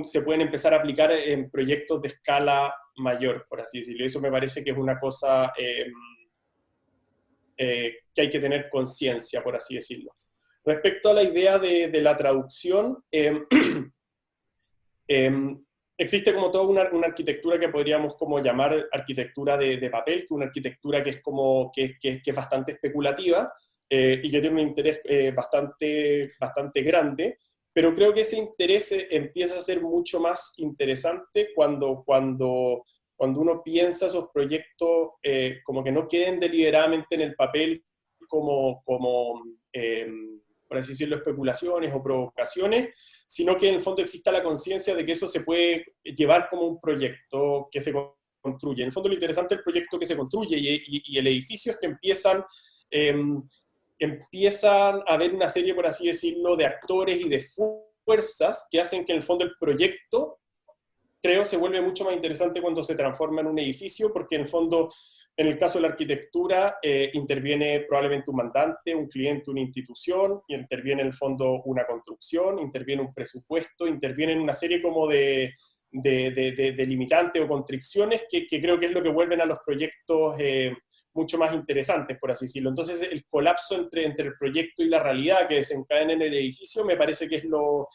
se pueden empezar a aplicar en proyectos de escala mayor, por así decirlo. Eso me parece que es una cosa que hay que tener conciencia, por así decirlo. Respecto a la idea de la traducción, existe como toda una arquitectura que podríamos como llamar arquitectura de papel, que es una arquitectura que es, como, que es bastante especulativa y que tiene un interés bastante grande, pero creo que ese interés empieza a ser mucho más interesante cuando uno piensa esos proyectos como que no queden deliberadamente en el papel como por así decirlo, especulaciones o provocaciones, sino que en el fondo exista la conciencia de que eso se puede llevar como un proyecto que se construye. En el fondo lo interesante del proyecto que se construye y el edificio es que empiezan a haber una serie, por así decirlo, de actores y de fuerzas que hacen que en el fondo el proyecto, creo, se vuelve mucho más interesante cuando se transforma en un edificio, porque en el fondo En el caso de la arquitectura, interviene probablemente un mandante, un cliente, una institución, y interviene en el fondo una construcción, interviene un presupuesto, interviene en una serie como de limitantes o constricciones que creo que es lo que vuelven a los proyectos mucho más interesantes, por así decirlo. Entonces, el colapso entre el proyecto y la realidad que desencadena en el edificio me parece que es lo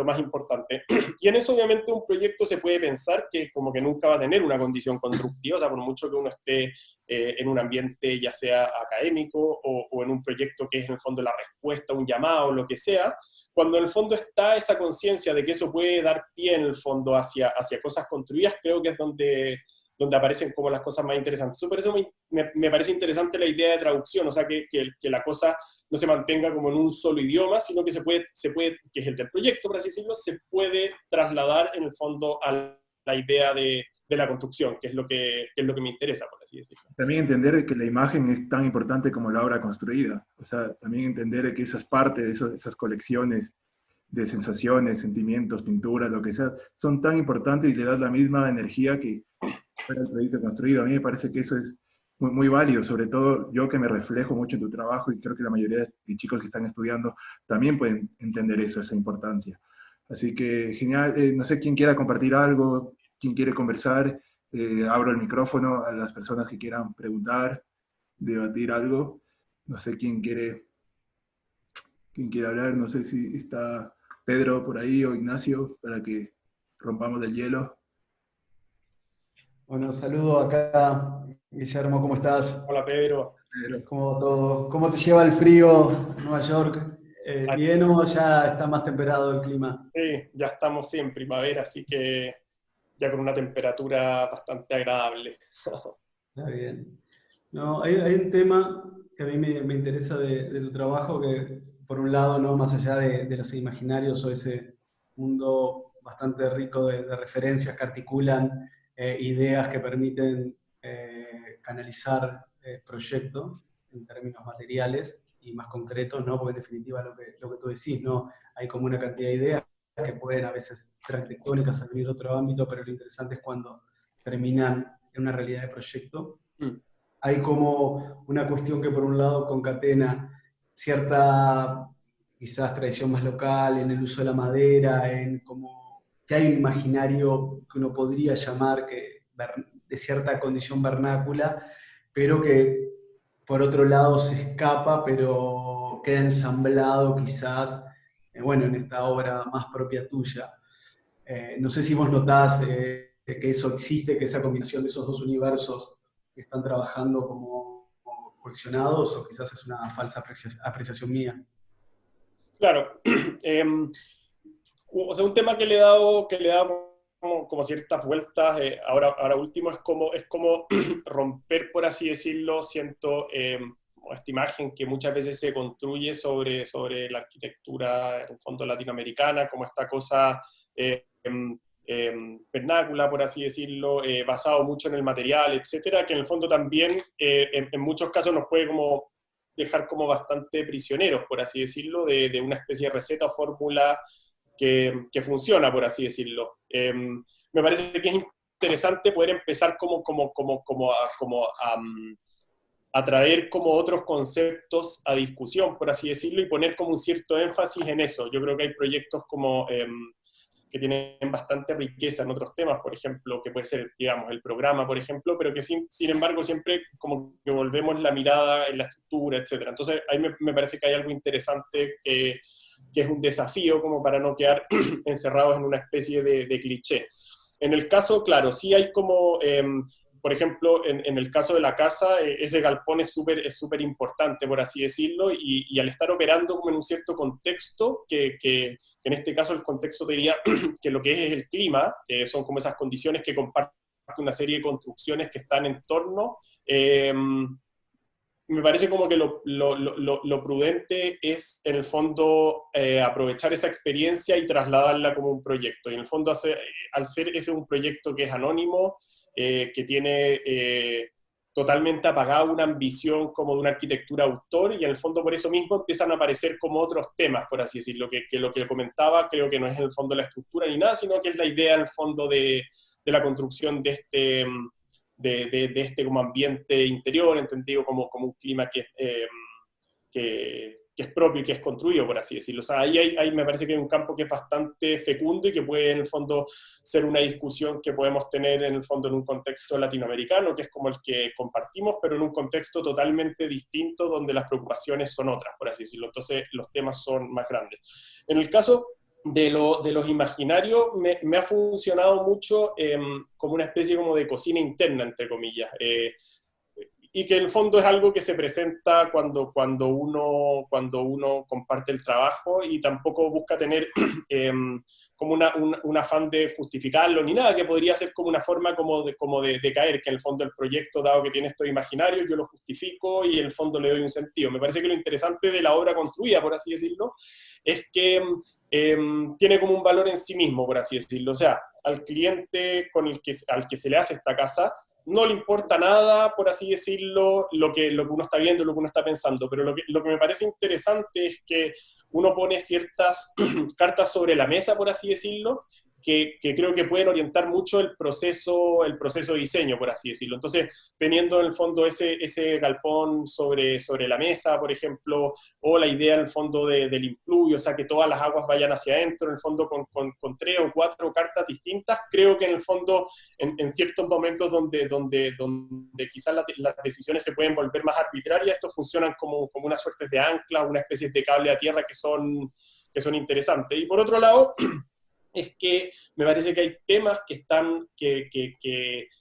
más importante. Y en eso, obviamente, un proyecto se puede pensar que como que nunca va a tener una condición constructiva, o sea, por mucho que uno esté en un ambiente ya sea académico o en un proyecto que es en el fondo la respuesta, un llamado, lo que sea, cuando en el fondo está esa conciencia de que eso puede dar pie en el fondo hacia cosas construidas, creo que es donde aparecen como las cosas más interesantes. Por eso me parece interesante la idea de traducción, o sea, que la cosa no se mantenga como en un solo idioma, sino que se puede, que es el del proyecto, por así decirlo, se puede trasladar en el fondo a la idea de la construcción, que es lo que me interesa, por así decirlo. También entender que la imagen es tan importante como la obra construida. O sea, también entender que esas partes, esas colecciones de sensaciones, sentimientos, pinturas, lo que sea, son tan importantes y le das la misma energía que para el proyecto construido. A mí me parece que eso es muy, muy válido, sobre todo yo que me reflejo mucho en tu trabajo y creo que la mayoría de chicos que están estudiando también pueden entender eso, esa importancia. Así que genial, no sé quién quiera compartir algo, quién quiere conversar, abro el micrófono a las personas que quieran preguntar, debatir algo, no sé quién quiere hablar, no sé si está Pedro por ahí o Ignacio para que rompamos el hielo. Bueno, saludo acá, Guillermo, ¿cómo estás? Hola, Pedro. ¿Cómo va todo? ¿Cómo te lleva el frío en Nueva York? ¿Bien o ya está más temperado el clima? Sí, ya estamos en primavera, así que ya con una temperatura bastante agradable. Está bien. No, hay un tema que a mí me interesa de tu trabajo, que por un lado, ¿no? Más allá de los imaginarios o ese mundo bastante rico de referencias que articulan ideas que permiten canalizar proyectos en términos materiales y más concretos, ¿no? Porque en definitiva lo que tú decís, ¿no? Hay como una cantidad de ideas que pueden a veces ser arquitectónicas, salir de otro ámbito, pero lo interesante es cuando terminan en una realidad de proyecto. Hay como una cuestión que por un lado concatena cierta quizás tradición más local en el uso de la madera, en como que hay un imaginario que uno podría llamar que de cierta condición vernácula, pero que por otro lado se escapa, pero queda ensamblado quizás, bueno, en esta obra más propia tuya. No sé si vos notás que eso existe, que esa combinación de esos dos universos están trabajando como coleccionados, o quizás es una falsa apreciación mía. Claro. O sea, un tema que le he dado como ciertas vueltas, ahora último, es como romper, por así decirlo, siento, esta imagen que muchas veces se construye sobre la arquitectura, en el fondo latinoamericana, como esta cosa vernácula, por así decirlo, basado mucho en el material, etcétera, que en el fondo también en muchos casos nos puede como dejar como bastante prisioneros, por así decirlo, de una especie de receta o fórmula que funciona, por así decirlo. Me parece que es interesante poder empezar a traer como otros conceptos a discusión, por así decirlo, y poner como un cierto énfasis en eso. Yo creo que hay proyectos como que tienen bastante riqueza en otros temas, por ejemplo, que puede ser, digamos, el programa, por ejemplo, pero que sin embargo siempre como que volvemos la mirada en la estructura, etc. Entonces, ahí me parece que hay algo interesante que es un desafío como para no quedar encerrados en una especie de cliché. En el caso, claro, sí hay como, por ejemplo, en el caso de la casa, ese galpón es súper importante, por así decirlo, y al estar operando como en un cierto contexto, que en este caso el contexto te diría que lo que es el clima, son como esas condiciones que comparte una serie de construcciones que están en torno, me parece como que lo prudente es, en el fondo, aprovechar esa experiencia y trasladarla como un proyecto. Y en el fondo, al ser ese un proyecto que es anónimo, que tiene totalmente apagada una ambición como de una arquitectura autor, y en el fondo por eso mismo empiezan a aparecer como otros temas, por así decirlo, que lo que comentaba creo que no es en el fondo la estructura ni nada, sino que es la idea en el fondo de la construcción de de este como ambiente interior, entendido como un clima que es propio y que es construido, por así decirlo. O sea, ahí me parece que hay un campo que es bastante fecundo y que puede en el fondo ser una discusión que podemos tener en el fondo en un contexto latinoamericano, que es como el que compartimos, pero en un contexto totalmente distinto donde las preocupaciones son otras, por así decirlo. Entonces los temas son más grandes. En el caso de los imaginarios, me ha funcionado mucho como una especie como de cocina interna, entre comillas. Y que en el fondo es algo que se presenta cuando uno comparte el trabajo y tampoco busca tener como un afán de justificarlo ni nada, que podría ser como una forma como de caer, que en el fondo el proyecto, dado que tiene estos imaginarios, yo lo justifico y en el fondo le doy un sentido. Me parece que lo interesante de la obra construida, por así decirlo, es que tiene como un valor en sí mismo, por así decirlo. O sea, al cliente al que se le hace esta casa, no le importa nada, por así decirlo, lo que uno está viendo, lo que uno está pensando, pero lo que me parece interesante es que uno pone ciertas cartas sobre la mesa, por así decirlo, que creo que pueden orientar mucho el proceso de diseño, por así decirlo. Entonces, teniendo en el fondo ese galpón sobre la mesa, por ejemplo, o la idea en el fondo del influvio, o sea, que todas las aguas vayan hacia adentro, en el fondo con 3 o 4 cartas distintas, creo que en el fondo, en ciertos momentos donde quizás las decisiones se pueden volver más arbitrarias, estos funcionan como una suerte de ancla, una especie de cable a tierra que son interesantes. Y por otro lado, es que me parece que hay temas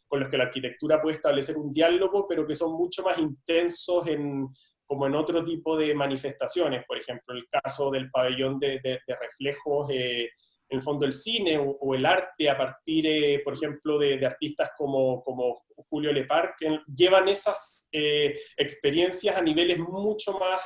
con los que la arquitectura puede establecer un diálogo, pero que son mucho más intensos como en otro tipo de manifestaciones. Por ejemplo, el caso del pabellón de reflejos, en el fondo el cine o el arte a partir, por ejemplo, de artistas como Julio Lepar, que llevan esas experiencias a niveles mucho más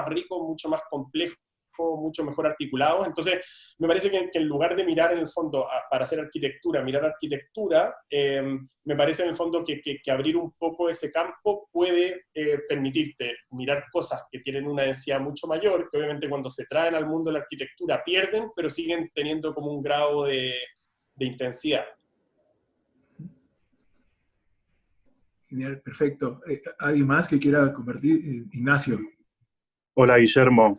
ricos, mucho más complejos, mucho mejor articulados. Entonces, me parece que en lugar de mirar en el fondo para hacer arquitectura, mirar arquitectura, me parece en el fondo que abrir un poco ese campo puede permitirte mirar cosas que tienen una densidad mucho mayor, que obviamente cuando se traen al mundo de la arquitectura pierden, pero siguen teniendo como un grado de intensidad. Genial, perfecto. ¿Alguien más que quiera compartir? Ignacio. Hola, Guillermo.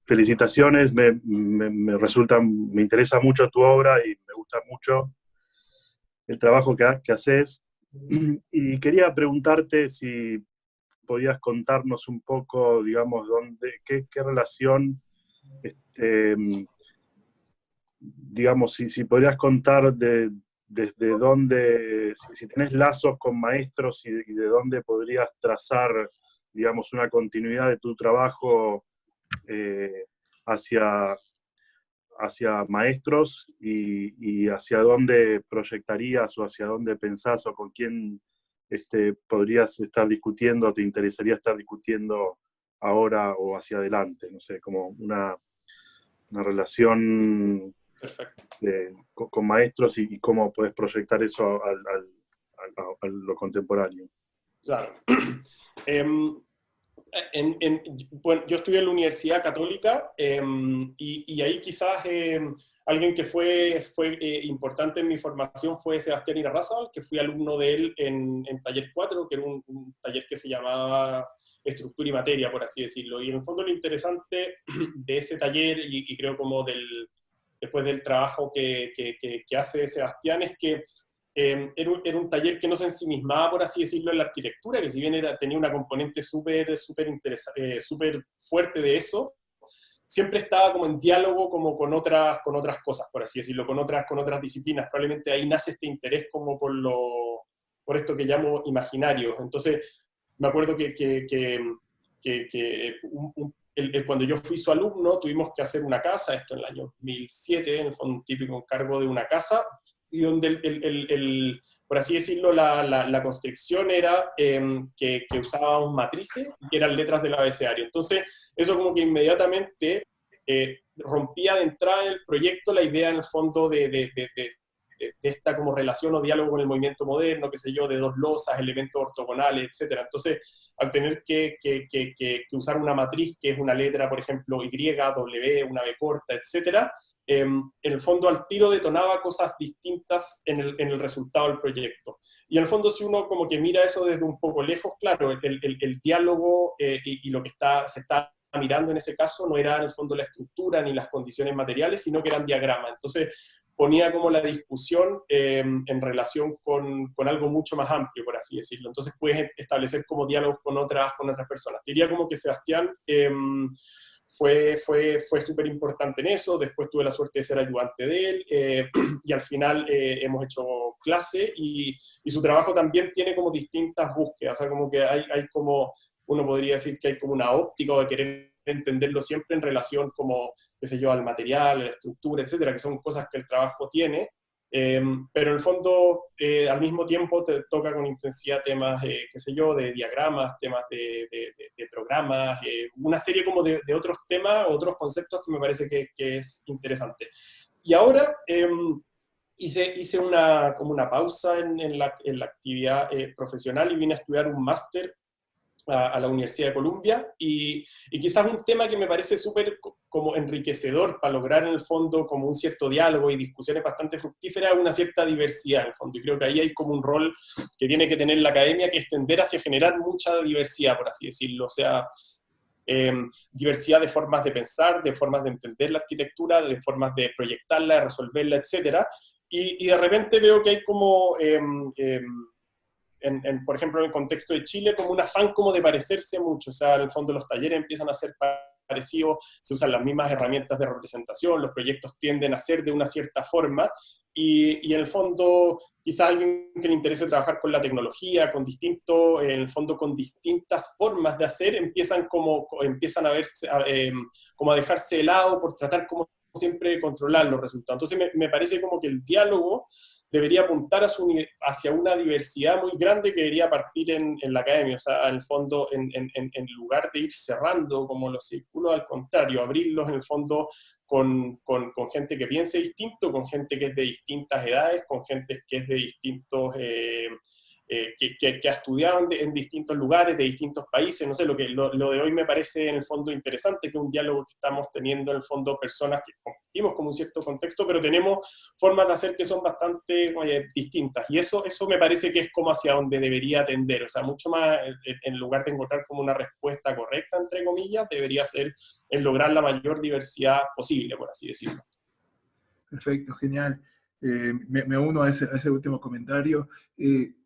Felicitaciones, me interesa mucho tu obra y me gusta mucho el trabajo que haces. Y quería preguntarte si podías contarnos un poco, digamos, qué relación, digamos, si podrías contar desde dónde, si tenés lazos con maestros y de dónde podrías trazar, digamos, una continuidad de tu trabajo hacia maestros y hacia dónde proyectarías o hacia dónde pensás o con quién podrías estar discutiendo, te interesaría estar discutiendo ahora o hacia adelante, no sé, como una relación con maestros y cómo puedes proyectar eso a lo contemporáneo. Claro. Bueno, yo estudié en la Universidad Católica y ahí quizás alguien que fue importante en mi formación fue Sebastián Irarrázaval, que fui alumno de él en Taller 4, que era un taller que se llamaba Estructura y Materia, por así decirlo. Y en el fondo lo interesante de ese taller, y creo como después del trabajo que hace Sebastián, es que era un taller que no se ensimismaba, por así decirlo, en la arquitectura, que si bien tenía una componente súper fuerte de eso, siempre estaba como en diálogo como con otras cosas, por así decirlo, con otras disciplinas. Probablemente ahí nace este interés como por esto que llamo imaginario. Entonces, me acuerdo cuando yo fui su alumno, tuvimos que hacer una casa, esto en el año 2007, en el fondo un típico encargo de una casa, y donde por así decirlo, la construcción era que usábamos matrices y eran letras del abecedario. Entonces, eso como que inmediatamente rompía de entrada en el proyecto la idea en el fondo de esta como relación o diálogo con el movimiento moderno, qué sé yo, de dos losas, elementos ortogonales, etc. Entonces, al tener que usar una matriz que es una letra, por ejemplo, Y, W, una B corta, etc., en el fondo al tiro detonaba cosas distintas en el resultado del proyecto. Y en el fondo, si uno como que mira eso desde un poco lejos, claro, el diálogo y lo que se está mirando en ese caso no era en el fondo la estructura ni las condiciones materiales, sino que eran diagramas. Entonces ponía como la discusión en relación con algo mucho más amplio, por así decirlo. Entonces puedes establecer como diálogos con otras personas. Diría como que Sebastián fue súper importante en eso. Después tuve la suerte de ser ayudante de él, y al final hemos hecho clase, y su trabajo también tiene como distintas búsquedas, o sea, como que hay como, uno podría decir que hay como una óptica o de querer entenderlo siempre en relación como, qué sé yo, al material, a la estructura, etcétera, que son cosas que el trabajo tiene, pero en el fondo, al mismo tiempo te toca con intensidad temas, qué sé yo, de diagramas, temas de programas, una serie como de otros temas, otros conceptos que me parece que es interesante. Y ahora hice como una pausa en la actividad profesional y vine a estudiar un máster a la Universidad de Columbia, y quizás un tema que me parece súper como enriquecedor para lograr en el fondo como un cierto diálogo y discusiones bastante fructíferas, una cierta diversidad en el fondo, y creo que ahí hay como un rol que tiene que tener la academia, que es tender hacia generar mucha diversidad, por así decirlo, o sea, diversidad de formas de pensar, de formas de entender la arquitectura, de formas de proyectarla, de resolverla, etcétera, y de repente veo que hay como por ejemplo, en el contexto de Chile, como un afán como de parecerse mucho, o sea, en el fondo los talleres empiezan a ser parecidos, se usan las mismas herramientas de representación, los proyectos tienden a ser de una cierta forma, y en el fondo, quizás a alguien que le interese trabajar con la tecnología, en el fondo con distintas formas de hacer, empiezan a verse, como a dejarse de lado por tratar como siempre de controlar los resultados. Entonces me parece como que el diálogo debería apuntar hacia una diversidad muy grande que debería partir en la academia, o sea, en el fondo, en lugar de ir cerrando como los círculos, al contrario, abrirlos en el fondo con gente que piense distinto, con gente que es de distintas edades, con gente que es de distintos, que ha estudiado en distintos lugares, de distintos países, no sé, lo de hoy me parece en el fondo interesante, que es un diálogo que estamos teniendo en el fondo personas que compartimos como un cierto contexto, pero tenemos formas de hacer que son bastante distintas, y eso me parece que es como hacia donde debería tender, o sea, mucho más, en lugar de encontrar como una respuesta correcta, entre comillas, debería ser en lograr la mayor diversidad posible, por así decirlo. Perfecto, genial. Me uno a ese último comentario.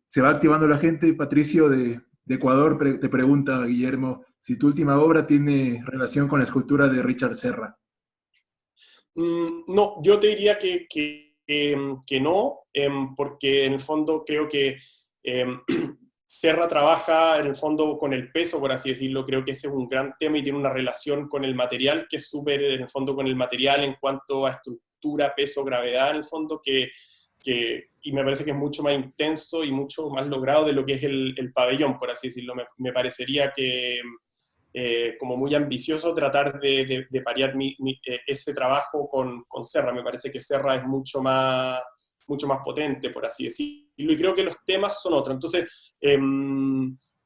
Se va activando la gente. Patricio de Ecuador te pregunta, Guillermo, si tu última obra tiene relación con la escultura de Richard Serra. No, yo te diría que no, porque en el fondo creo que Serra trabaja en el fondo con el peso, por así decirlo. Creo que ese es un gran tema y tiene una relación con el material que es súper, en el fondo, con el material en cuanto a estructura, peso, gravedad, en el fondo, y me parece que es mucho más intenso y mucho más logrado de lo que es el pabellón, por así decirlo. Me parecería que como muy ambicioso tratar de parear ese trabajo con Serra. Me parece que Serra es mucho más potente, por así decirlo, y creo que los temas son otros. Entonces,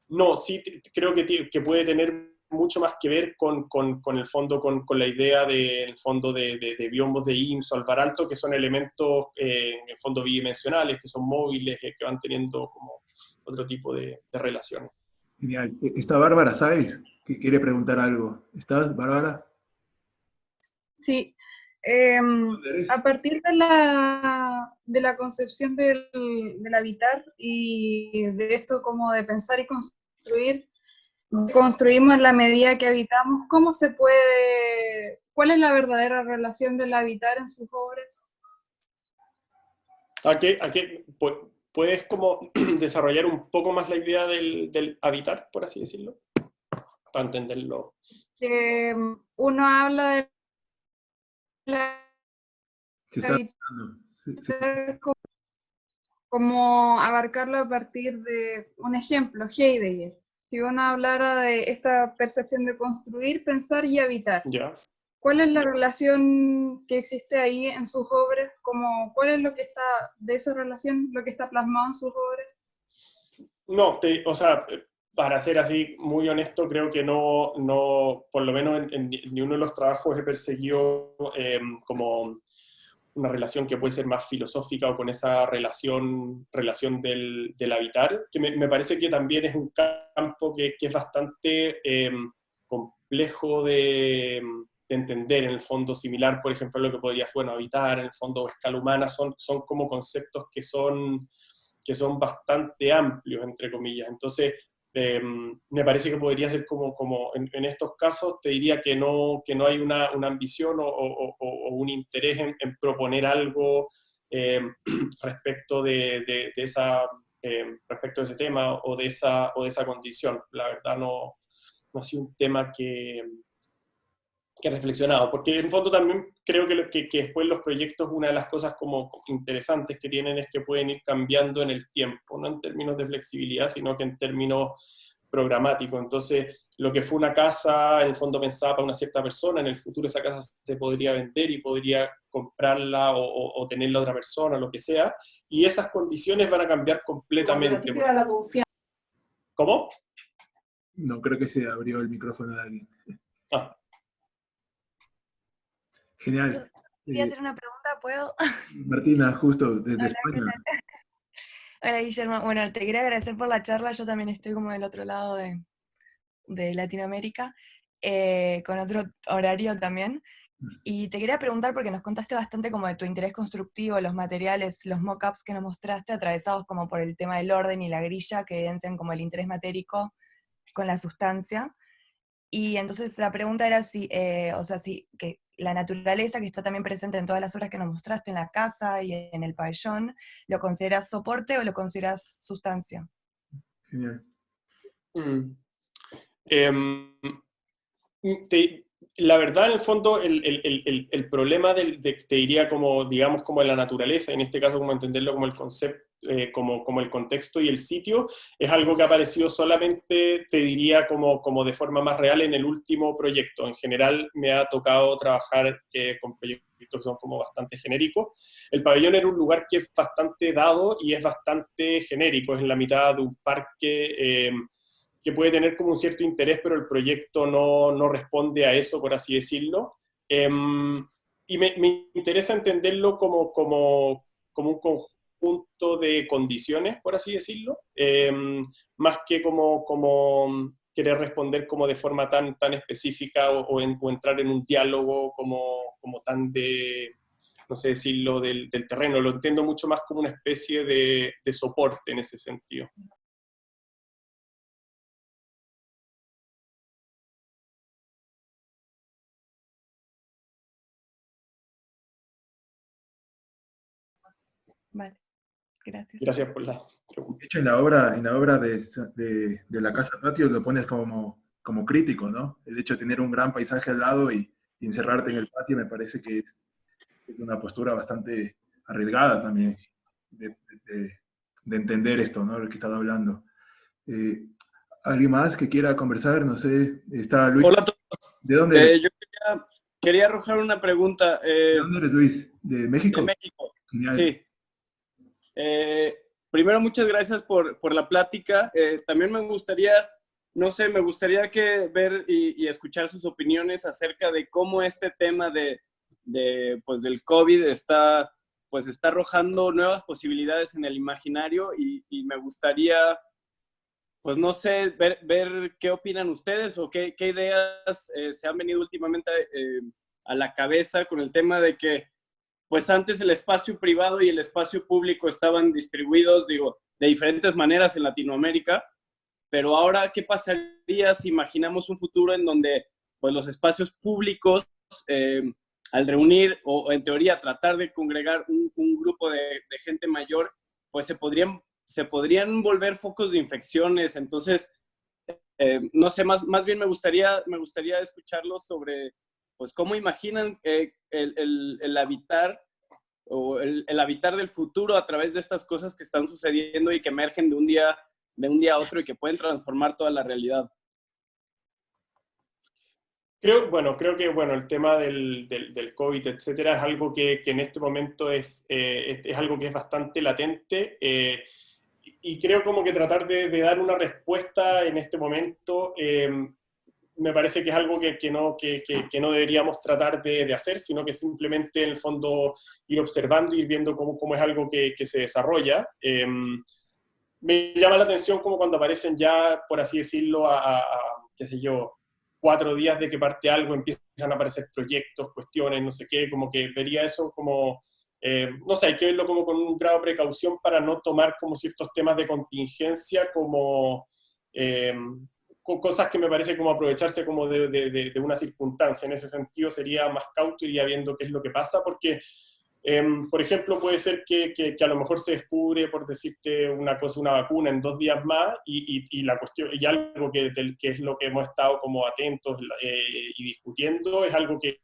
no, sí creo que puede tener mucho más que ver con el fondo, con la idea el fondo de biombos de IMSS o Alvar Aalto, que son elementos en el fondo bidimensionales, que son móviles, que van teniendo como otro tipo de relaciones. Genial. Está Bárbara, ¿sabes? Que quiere preguntar algo. ¿Estás, Bárbara? Sí. A partir de la concepción del habitar y de esto como de pensar y construir, construimos en la medida que habitamos, ¿cómo se puede, cuál es la verdadera relación del habitar en sus obras? ¿A qué puedes como desarrollar un poco más la idea del habitar, por así decirlo? Para entenderlo. Que uno habla de la Se está hablando. como abarcarlo a partir de un ejemplo, Heidegger. Si uno hablara de esta percepción de construir, pensar y habitar, ¿Ya? ¿cuál es la relación que existe ahí en sus obras? ¿Cuál es lo que está de esa relación, lo que está plasmado en sus obras? No, o sea, para ser así muy honesto, creo que no por lo menos en ni uno de los trabajos he perseguido como una relación que puede ser más filosófica o con esa relación del habitar, que me parece que también es un campo que es bastante complejo de entender, en el fondo similar, por ejemplo, a lo que podría, bueno, habitar, en el fondo, o escala humana, son como conceptos que son bastante amplios, entre comillas. Entonces, me parece que podría ser como en estos casos, te diría que no hay una ambición o un interés en proponer algo respecto de respecto de ese tema o de esa condición. La verdad no ha sido un tema que he reflexionado, porque en el fondo también creo que después los proyectos, una de las cosas como interesantes que tienen es que pueden ir cambiando en el tiempo, no en términos de flexibilidad, sino que en términos programáticos. Entonces, lo que fue una casa, en el fondo pensaba para una cierta persona, en el futuro esa casa se podría vender y podría comprarla o tenerla otra persona, lo que sea, y esas condiciones van a cambiar completamente. ¿Cómo? No, creo que se abrió el micrófono de alguien. Ah. Genial. Quería hacer una pregunta, ¿puedo? Martina, justo desde Hola, España. Hola, Guillermo. Bueno, te quería agradecer por la charla. Yo también estoy como del otro lado de Latinoamérica, con otro horario también. Y te quería preguntar, porque nos contaste bastante como de tu interés constructivo, los materiales, los mock-ups que nos mostraste, atravesados como por el tema del orden y la grilla, que evidencian como el interés matérico con la sustancia. Y entonces la pregunta era si, o sea, si que la naturaleza que está también presente en todas las obras que nos mostraste, en la casa y en el pabellón, ¿lo consideras soporte o lo consideras sustancia? Genial. La verdad, en el fondo, el problema te diría como, digamos, como de la naturaleza, en este caso como entenderlo como el concepto, como el contexto y el sitio, es algo que ha aparecido solamente, te diría, como de forma más real en el último proyecto. En general me ha tocado trabajar con proyectos que son como bastante genéricos. El pabellón era un lugar que es bastante dado y es bastante genérico, es en la mitad de un parque que puede tener como un cierto interés, pero el proyecto no responde a eso, por así decirlo. Y me interesa entenderlo como un conjunto de condiciones, por así decirlo, más que como querer responder como de forma tan específica o entrar en un diálogo como tan de, no sé decirlo, del terreno. Lo entiendo mucho más como una especie de soporte en ese sentido. Vale, gracias. Gracias por la pregunta. De hecho, en la obra de la Casa Patio lo pones como crítico, ¿no? El hecho de tener un gran paisaje al lado y encerrarte en el patio me parece que es una postura bastante arriesgada también de entender esto, ¿no? Lo que estaba hablando. ¿Alguien más que quiera conversar? No sé, está Luis. Hola a todos. ¿De dónde eres? Yo quería arrojar una pregunta. ¿De dónde eres, Luis? ¿De México? De México. Genial. Sí. Primero, muchas gracias por la plática. También me gustaría, no sé, me gustaría ver y escuchar sus opiniones acerca de cómo este tema pues del COVID está arrojando nuevas posibilidades en el imaginario y me gustaría, pues no sé, ver qué opinan ustedes o qué ideas se han venido últimamente a la cabeza con el tema de que pues antes el espacio privado y el espacio público estaban distribuidos, digo, de diferentes maneras en Latinoamérica, pero ahora, ¿qué pasaría si imaginamos un futuro en donde pues, los espacios públicos, al reunir o en teoría tratar de congregar un grupo de gente mayor, pues se podrían volver focos de infecciones? Entonces, no sé, más bien me gustaría escucharlos sobre pues cómo imaginan el habitar o el habitar del futuro a través de estas cosas que están sucediendo y que emergen de un día a otro y que pueden transformar toda la realidad. Creo que el tema del COVID, etcétera, es algo que en este momento es algo que es bastante latente, y creo como que tratar de dar una respuesta en este momento me parece que es algo que no deberíamos tratar de hacer, sino que simplemente en el fondo ir observando, ir viendo cómo es algo que se desarrolla. Me llama la atención como cuando aparecen ya, por así decirlo, qué sé yo, 4 días de que parte algo, empiezan a aparecer proyectos, cuestiones, no sé qué, como que vería eso como, no sé, hay que verlo como con un grado de precaución para no tomar como ciertos temas de contingencia como con cosas que me parece como aprovecharse como de una circunstancia. En ese sentido sería más cauto, iría viendo qué es lo que pasa, porque por ejemplo, puede ser que a lo mejor se descubre, por decirte una cosa, una vacuna en 2 días más y la cuestión, y algo que es lo que hemos estado como atentos y discutiendo, es algo que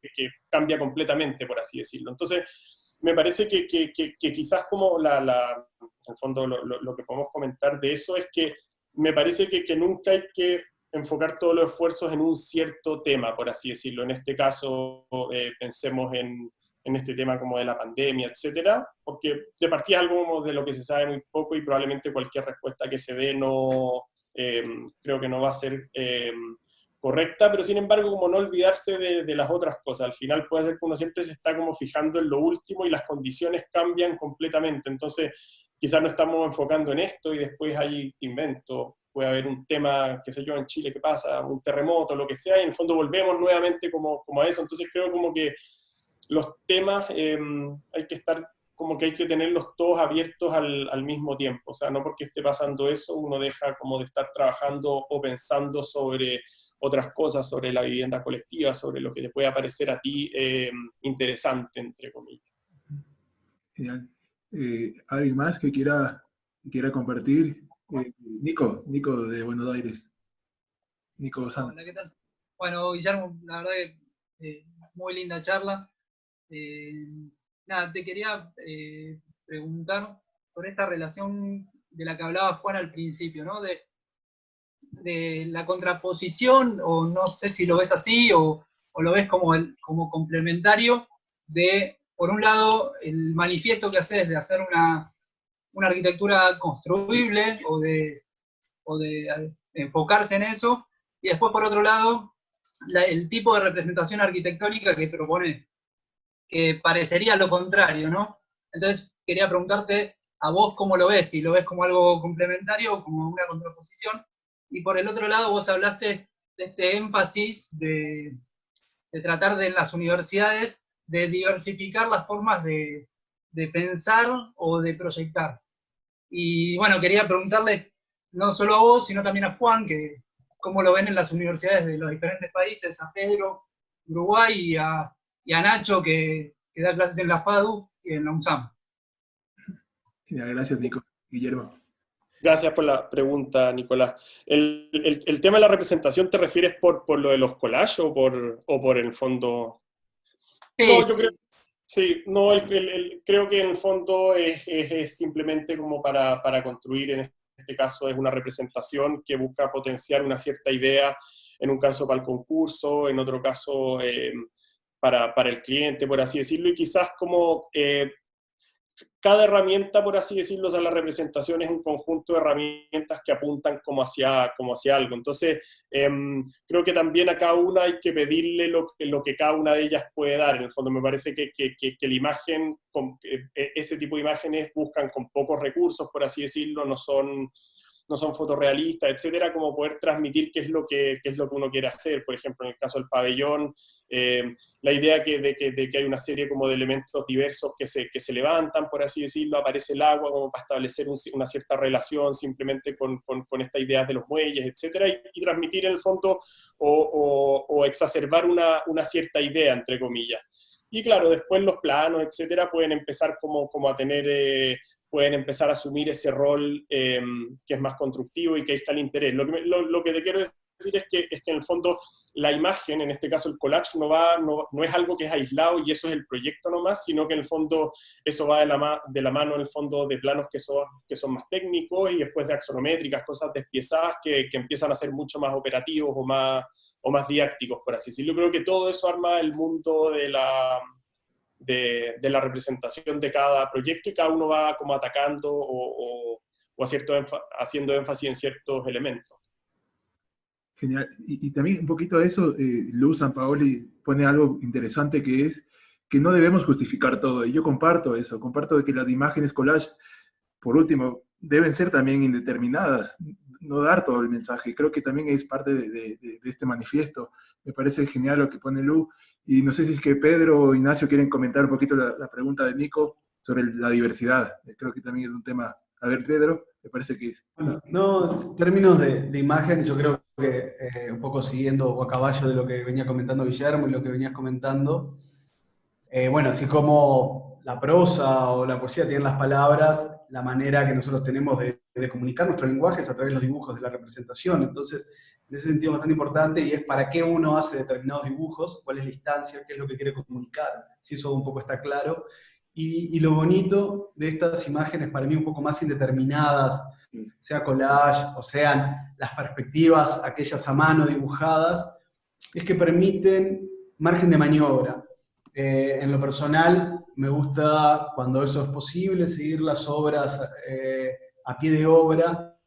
cambia completamente, por así decirlo. Entonces, me parece que quizás como en el fondo lo que podemos comentar de eso es que me parece que nunca hay que enfocar todos los esfuerzos en un cierto tema, por así decirlo. En este caso, pensemos en este tema como de la pandemia, etcétera, porque de partida es algo como de lo que se sabe muy poco y probablemente cualquier respuesta que se dé no, creo que no va a ser correcta, pero sin embargo como no olvidarse de las otras cosas. Al final puede ser que uno siempre se está como fijando en lo último y las condiciones cambian completamente, entonces quizás no estamos enfocando en esto y después hay invento, puede haber un tema, qué sé yo, en Chile que pasa, un terremoto, lo que sea, y en el fondo volvemos nuevamente como a eso. Entonces creo como que los temas hay que estar, como que hay que tenerlos todos abiertos al mismo tiempo. O sea, no porque esté pasando eso, uno deja como de estar trabajando o pensando sobre otras cosas, sobre la vivienda colectiva, sobre lo que te puede parecer a ti interesante, entre comillas. Genial. ¿Alguien más que quiera compartir? Nico de Buenos Aires. Nico Sanz. Hola, ¿qué tal? Bueno, Guillermo, la verdad que muy linda charla. Nada, te quería preguntar por esta relación de la que hablaba Juan al principio, ¿no? De la contraposición, o no sé si lo ves así, o lo ves como complementario de, por un lado, el manifiesto que haces de hacer una arquitectura construible o de enfocarse en eso, y después, por otro lado, el tipo de representación arquitectónica que propone, que parecería lo contrario, ¿no? Entonces, quería preguntarte a vos cómo lo ves, si lo ves como algo complementario o como una contraposición. Y por el otro lado, vos hablaste de este énfasis de tratar de en las universidades de diversificar las formas de pensar o de proyectar. Y bueno, quería preguntarle no solo a vos, sino también a Juan, que cómo lo ven en las universidades de los diferentes países, a Pedro, Uruguay, y a Nacho, que da clases en la FADU y en la UNSAM. Gracias, Nico. Guillermo. Gracias por la pregunta, Nicolás. ¿El tema de la representación te refieres por lo de los collages o por el fondo? Sí. No, yo creo, sí, no, creo que en el fondo es simplemente como para construir, en este caso es una representación que busca potenciar una cierta idea, en un caso para el concurso, en otro caso para el cliente, por así decirlo, y quizás como cada herramienta, por así decirlo, o sea, la representación es un conjunto de herramientas que apuntan como hacia algo. Entonces, creo que también a cada una hay que pedirle lo que cada una de ellas puede dar. En el fondo, me parece que la imagen, ese tipo de imágenes buscan con pocos recursos, por así decirlo, no son fotorrealistas, etcétera, como poder transmitir qué es lo que uno quiere hacer. Por ejemplo, en el caso del pabellón, la idea de que hay una serie como de elementos diversos que se levantan, por así decirlo, aparece el agua como para establecer una cierta relación simplemente con estas ideas de los muelles, etcétera, y transmitir en el fondo o exacerbar una cierta idea, entre comillas. Y claro, después los planos, etcétera, pueden empezar como a tener... pueden empezar a asumir ese rol que es más constructivo y que ahí está el interés. Lo que te quiero decir es que en el fondo la imagen, en este caso el collage, no es algo que es aislado y eso es el proyecto nomás, sino que en el fondo eso va de la mano en el fondo de planos que son más técnicos y después de axonométricas, cosas despiezadas que empiezan a ser mucho más operativos o más didácticos, por así decirlo. Yo creo que todo eso arma el mundo de la representación de cada proyecto y cada uno va como atacando o haciendo énfasis en ciertos elementos. Genial. Y también un poquito de eso, Luz Sampaoli pone algo interesante que es que no debemos justificar todo. Y yo comparto eso, comparto de que las imágenes collage, por último, deben ser también indeterminadas, no dar todo el mensaje. Creo que también es parte de este manifiesto. Me parece genial lo que pone Lu. Y no sé si es que Pedro o Ignacio quieren comentar un poquito la pregunta de Nico sobre la diversidad. Creo que también es un tema. A ver, Pedro, me parece que es. Bueno, no, en términos de imagen, yo creo que un poco siguiendo o a caballo de lo que venía comentando Guillermo y lo que venías comentando, bueno, así como la prosa o la poesía tienen las palabras, la manera que nosotros tenemos de comunicar nuestro lenguaje es a través de los dibujos, de la representación. Entonces, en ese sentido es bastante importante y es para qué uno hace determinados dibujos, cuál es la instancia, qué es lo que quiere comunicar, si eso un poco está claro. Y lo bonito de estas imágenes, para mí un poco más indeterminadas, sea collage o sean las perspectivas, aquellas a mano dibujadas, es que permiten margen de maniobra. En lo personal, me gusta, cuando eso es posible, seguir las obras a pie de obra,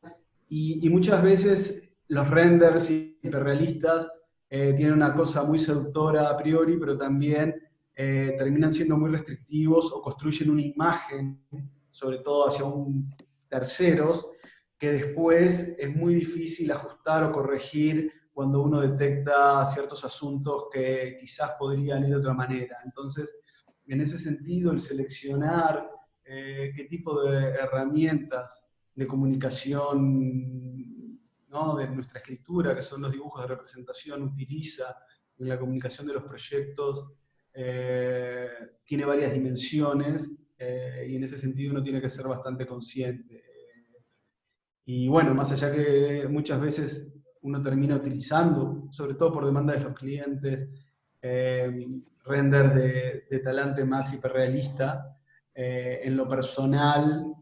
y muchas veces los renders hiperrealistas tienen una cosa muy seductora a priori, pero también terminan siendo muy restrictivos o construyen una imagen, sobre todo hacia un terceros, que después es muy difícil ajustar o corregir cuando uno detecta ciertos asuntos que quizás podrían ir de otra manera. Entonces, en ese sentido, el seleccionar qué tipo de herramientas de comunicación, ¿no?, de nuestra escritura, que son los dibujos de representación, utiliza en la comunicación de los proyectos, tiene varias dimensiones, y en ese sentido uno tiene que ser bastante consciente. Y bueno, más allá que muchas veces uno termina utilizando, sobre todo por demanda de los clientes, renders de talante más hiperrealista, en lo personal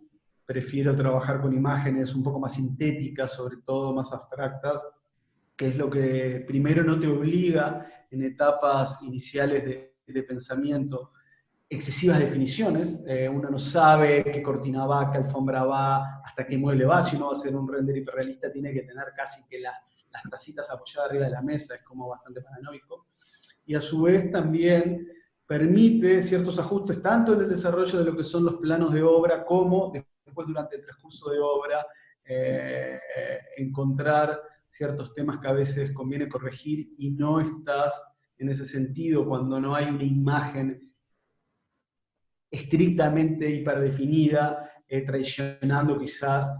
prefiero trabajar con imágenes un poco más sintéticas, sobre todo más abstractas, que es lo que primero no te obliga en etapas iniciales de pensamiento excesivas definiciones. Uno no sabe qué cortina va, qué alfombra va, hasta qué mueble va. Si uno va a hacer un render hiperrealista, tiene que tener casi que las tacitas apoyadas arriba de la mesa, es como bastante paranoico. Y a su vez también permite ciertos ajustes, tanto en el desarrollo de lo que son los planos de obra, como después durante el transcurso de obra, encontrar ciertos temas que a veces conviene corregir, y no estás en ese sentido cuando no hay una imagen estrictamente hiperdefinida, traicionando quizás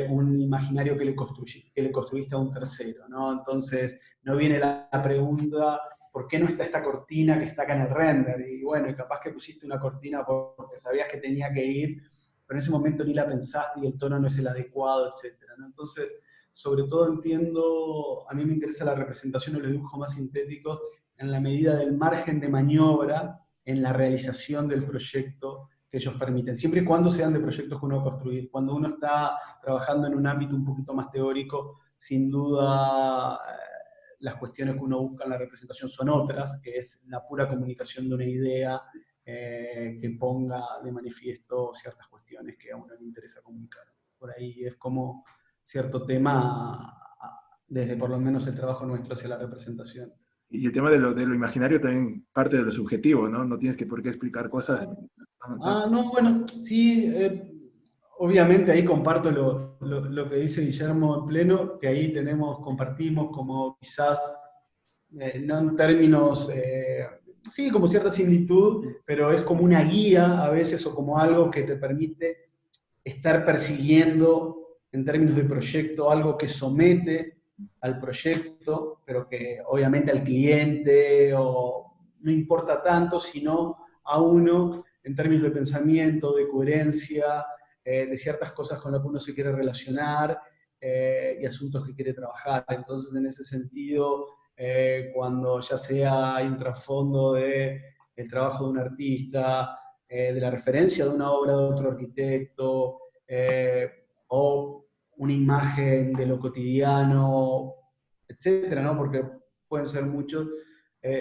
un imaginario que le construiste a un tercero, ¿no? Entonces, no viene la pregunta, ¿por qué no está esta cortina que está acá en el render? Y bueno, capaz que pusiste una cortina porque sabías que tenía que ir, pero en ese momento ni la pensaste y el tono no es el adecuado, etc., ¿no? Entonces, sobre todo entiendo, a mí me interesa la representación de los dibujos más sintéticos en la medida del margen de maniobra en la realización del proyecto que ellos permiten, siempre y cuando sean de proyectos que uno va a construir. Cuando uno está trabajando en un ámbito un poquito más teórico, sin duda las cuestiones que uno busca en la representación son otras, que es la pura comunicación de una idea que ponga de manifiesto ciertas cuestiones que a uno le interesa comunicar. Por ahí es como cierto tema, desde por lo menos el trabajo nuestro hacia la representación. Y el tema de lo imaginario también parte de lo subjetivo, ¿no? No tienes que por qué explicar cosas. No, bueno, sí, obviamente ahí comparto lo que dice Guillermo en pleno, que ahí compartimos como quizás, no en términos, sí, como cierta similitud, pero es como una guía a veces, o como algo que te permite estar persiguiendo en términos de proyecto algo que somete al proyecto, pero que obviamente al cliente no importa tanto, sino a uno en términos de pensamiento, de coherencia, de ciertas cosas con las que uno se quiere relacionar y asuntos que quiere trabajar. Entonces, en ese sentido, cuando ya sea hay un trasfondo del trabajo de un artista, de la referencia de una obra de otro arquitecto, o una imagen de lo cotidiano, etcétera, ¿no? Porque pueden ser muchos,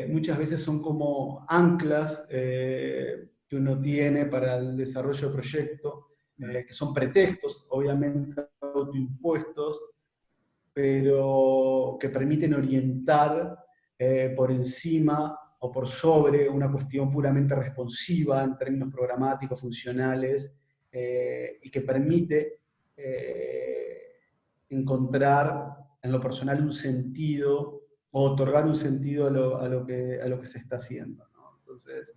muchas veces son como anclas que uno tiene para el desarrollo del proyecto, que son pretextos, obviamente autoimpuestos, pero que permiten orientar por encima o por sobre una cuestión puramente responsiva en términos programáticos, funcionales, y que permite encontrar en lo personal un sentido o otorgar un sentido a lo que se está haciendo, ¿no? Entonces,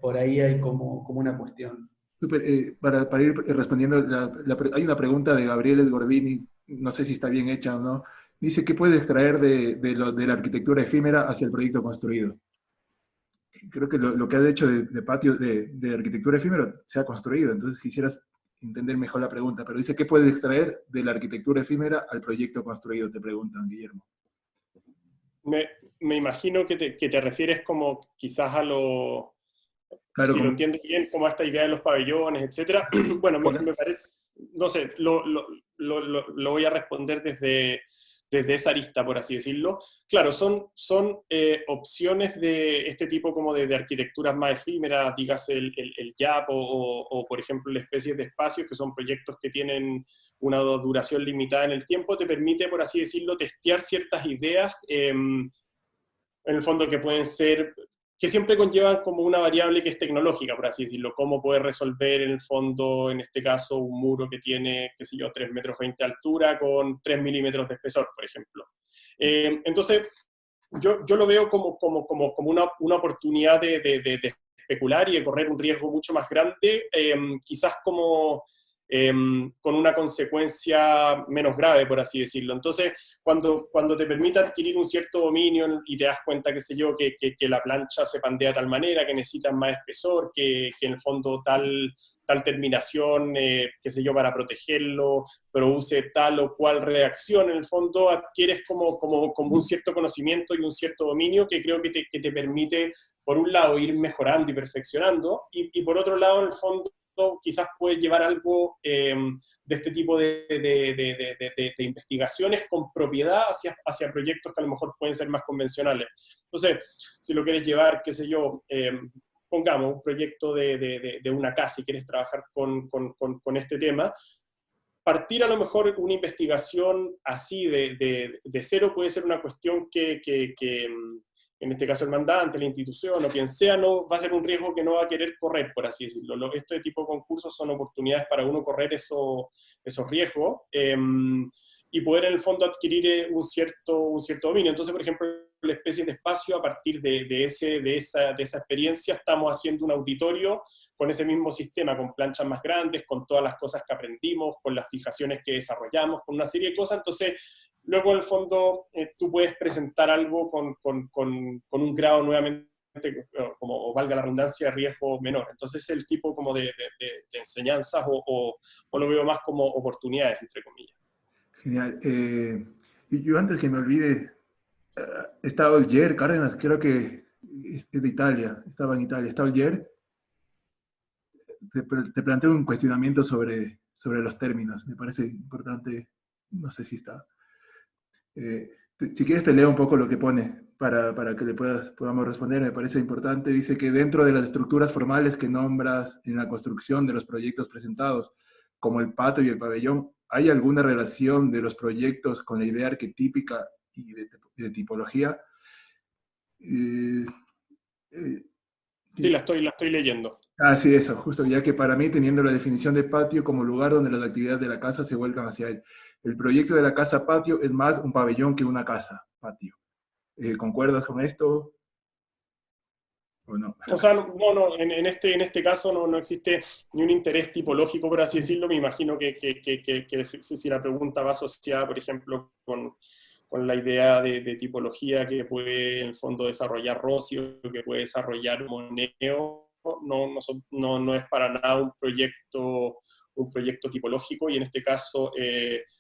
por ahí hay como una cuestión. Súper, para ir respondiendo, hay una pregunta de Gabriel Gordini, no sé si está bien hecha o no. Dice, ¿qué puede extraer de la arquitectura efímera hacia el proyecto construido? Creo que lo que has hecho de patio de arquitectura efímera se ha construido, entonces quisieras entender mejor la pregunta, pero dice, ¿qué puede extraer de la arquitectura efímera al proyecto construido? Te preguntan, Guillermo. Me imagino que te refieres como quizás a lo... Claro, si lo entiendes bien, como a esta idea de los pabellones, etcétera. Bueno, me parece, no sé, lo voy a responder desde esa arista, por así decirlo. Claro, son opciones de este tipo como de arquitecturas más efímeras, dígase el YAP o, por ejemplo, la especie de espacios, que son proyectos que tienen una duración limitada en el tiempo, te permite, por así decirlo, testear ciertas ideas, en el fondo que pueden ser, que siempre conllevan como una variable que es tecnológica, por así decirlo, cómo poder resolver en el fondo, en este caso, un muro que tiene, qué sé yo, 3,20 metros de altura con 3 milímetros de espesor, por ejemplo. Entonces, yo lo veo como una oportunidad de especular y de correr un riesgo mucho más grande, quizás como... con una consecuencia menos grave, por así decirlo. Entonces, cuando te permite adquirir un cierto dominio y te das cuenta, qué sé yo, que la plancha se pandea de tal manera, que necesitas más espesor, que en el fondo tal terminación, qué sé yo, para protegerlo, produce tal o cual reacción, en el fondo adquieres como un cierto conocimiento y un cierto dominio que creo que te permite, por un lado, ir mejorando y perfeccionando, y por otro lado, en el fondo, quizás puede llevar algo de este tipo de investigaciones con propiedad hacia proyectos que a lo mejor pueden ser más convencionales. Entonces, si lo quieres llevar, qué sé yo, pongamos un proyecto de una casa y quieres trabajar con este tema, partir a lo mejor una investigación así de cero puede ser una cuestión que en este caso el mandante, la institución o quien sea, no va a ser un riesgo que no va a querer correr, por así decirlo. Este tipo de concursos son oportunidades para uno correr esos riesgos y poder en el fondo adquirir un cierto dominio. Entonces, por ejemplo, la especie de espacio, a partir de esa experiencia, estamos haciendo un auditorio con ese mismo sistema, con planchas más grandes, con todas las cosas que aprendimos, con las fijaciones que desarrollamos, con una serie de cosas. Entonces, luego, en el fondo, tú puedes presentar algo con un grado nuevamente, como valga la redundancia, de riesgo menor. Entonces, es el tipo como de enseñanzas o lo veo más como oportunidades, entre comillas. Genial. Y yo antes que me olvide, está Olger Cárdenas, creo que es de Italia, estaba en Italia. Está Olger. Te planteo un cuestionamiento sobre los términos, me parece importante, no sé si está. Si quieres te leo un poco lo que pone para que podamos responder, me parece importante. Dice que dentro de las estructuras formales que nombras en la construcción de los proyectos presentados, como el patio y el pabellón, ¿hay alguna relación de los proyectos con la idea arquetípica y de tipología? Sí, la estoy leyendo. Sí, eso, justo, ya que para mí, teniendo la definición de patio como lugar donde las actividades de la casa se vuelcan hacia él. El proyecto de la casa patio es más un pabellón que una casa patio. ¿Concuerdas con esto? ¿O no? O sea, no, en este caso no existe ni un interés tipológico, por así decirlo. Me imagino que si la pregunta va asociada, por ejemplo, con la idea de tipología que puede en el fondo desarrollar Rossi o que puede desarrollar Moneo, no es para nada un proyecto tipológico, y en este caso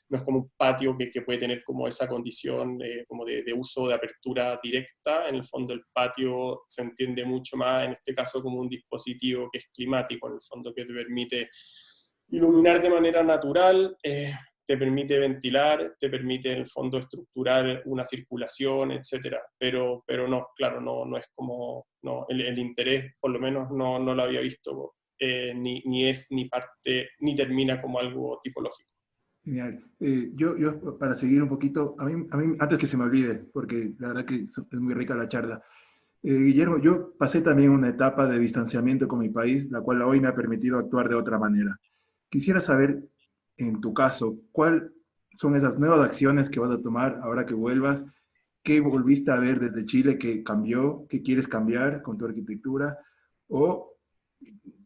no es como un patio que puede tener como esa condición como de uso de apertura directa. En el fondo el patio se entiende mucho más en este caso como un dispositivo que es climático, en el fondo, que te permite iluminar de manera natural, te permite ventilar, te permite en el fondo estructurar una circulación, etcétera. Pero no, claro, no es como, no, el interés por lo menos no lo había visto, ni es ni parte, ni termina como algo tipológico. Genial. Yo, para seguir un poquito, a mí, antes que se me olvide, porque la verdad que es muy rica la charla. Guillermo, yo pasé también una etapa de distanciamiento con mi país, la cual hoy me ha permitido actuar de otra manera. Quisiera saber, en tu caso, ¿cuáles son esas nuevas acciones que vas a tomar ahora que vuelvas? ¿Qué volviste a ver desde Chile que cambió? ¿Qué quieres cambiar con tu arquitectura? ¿O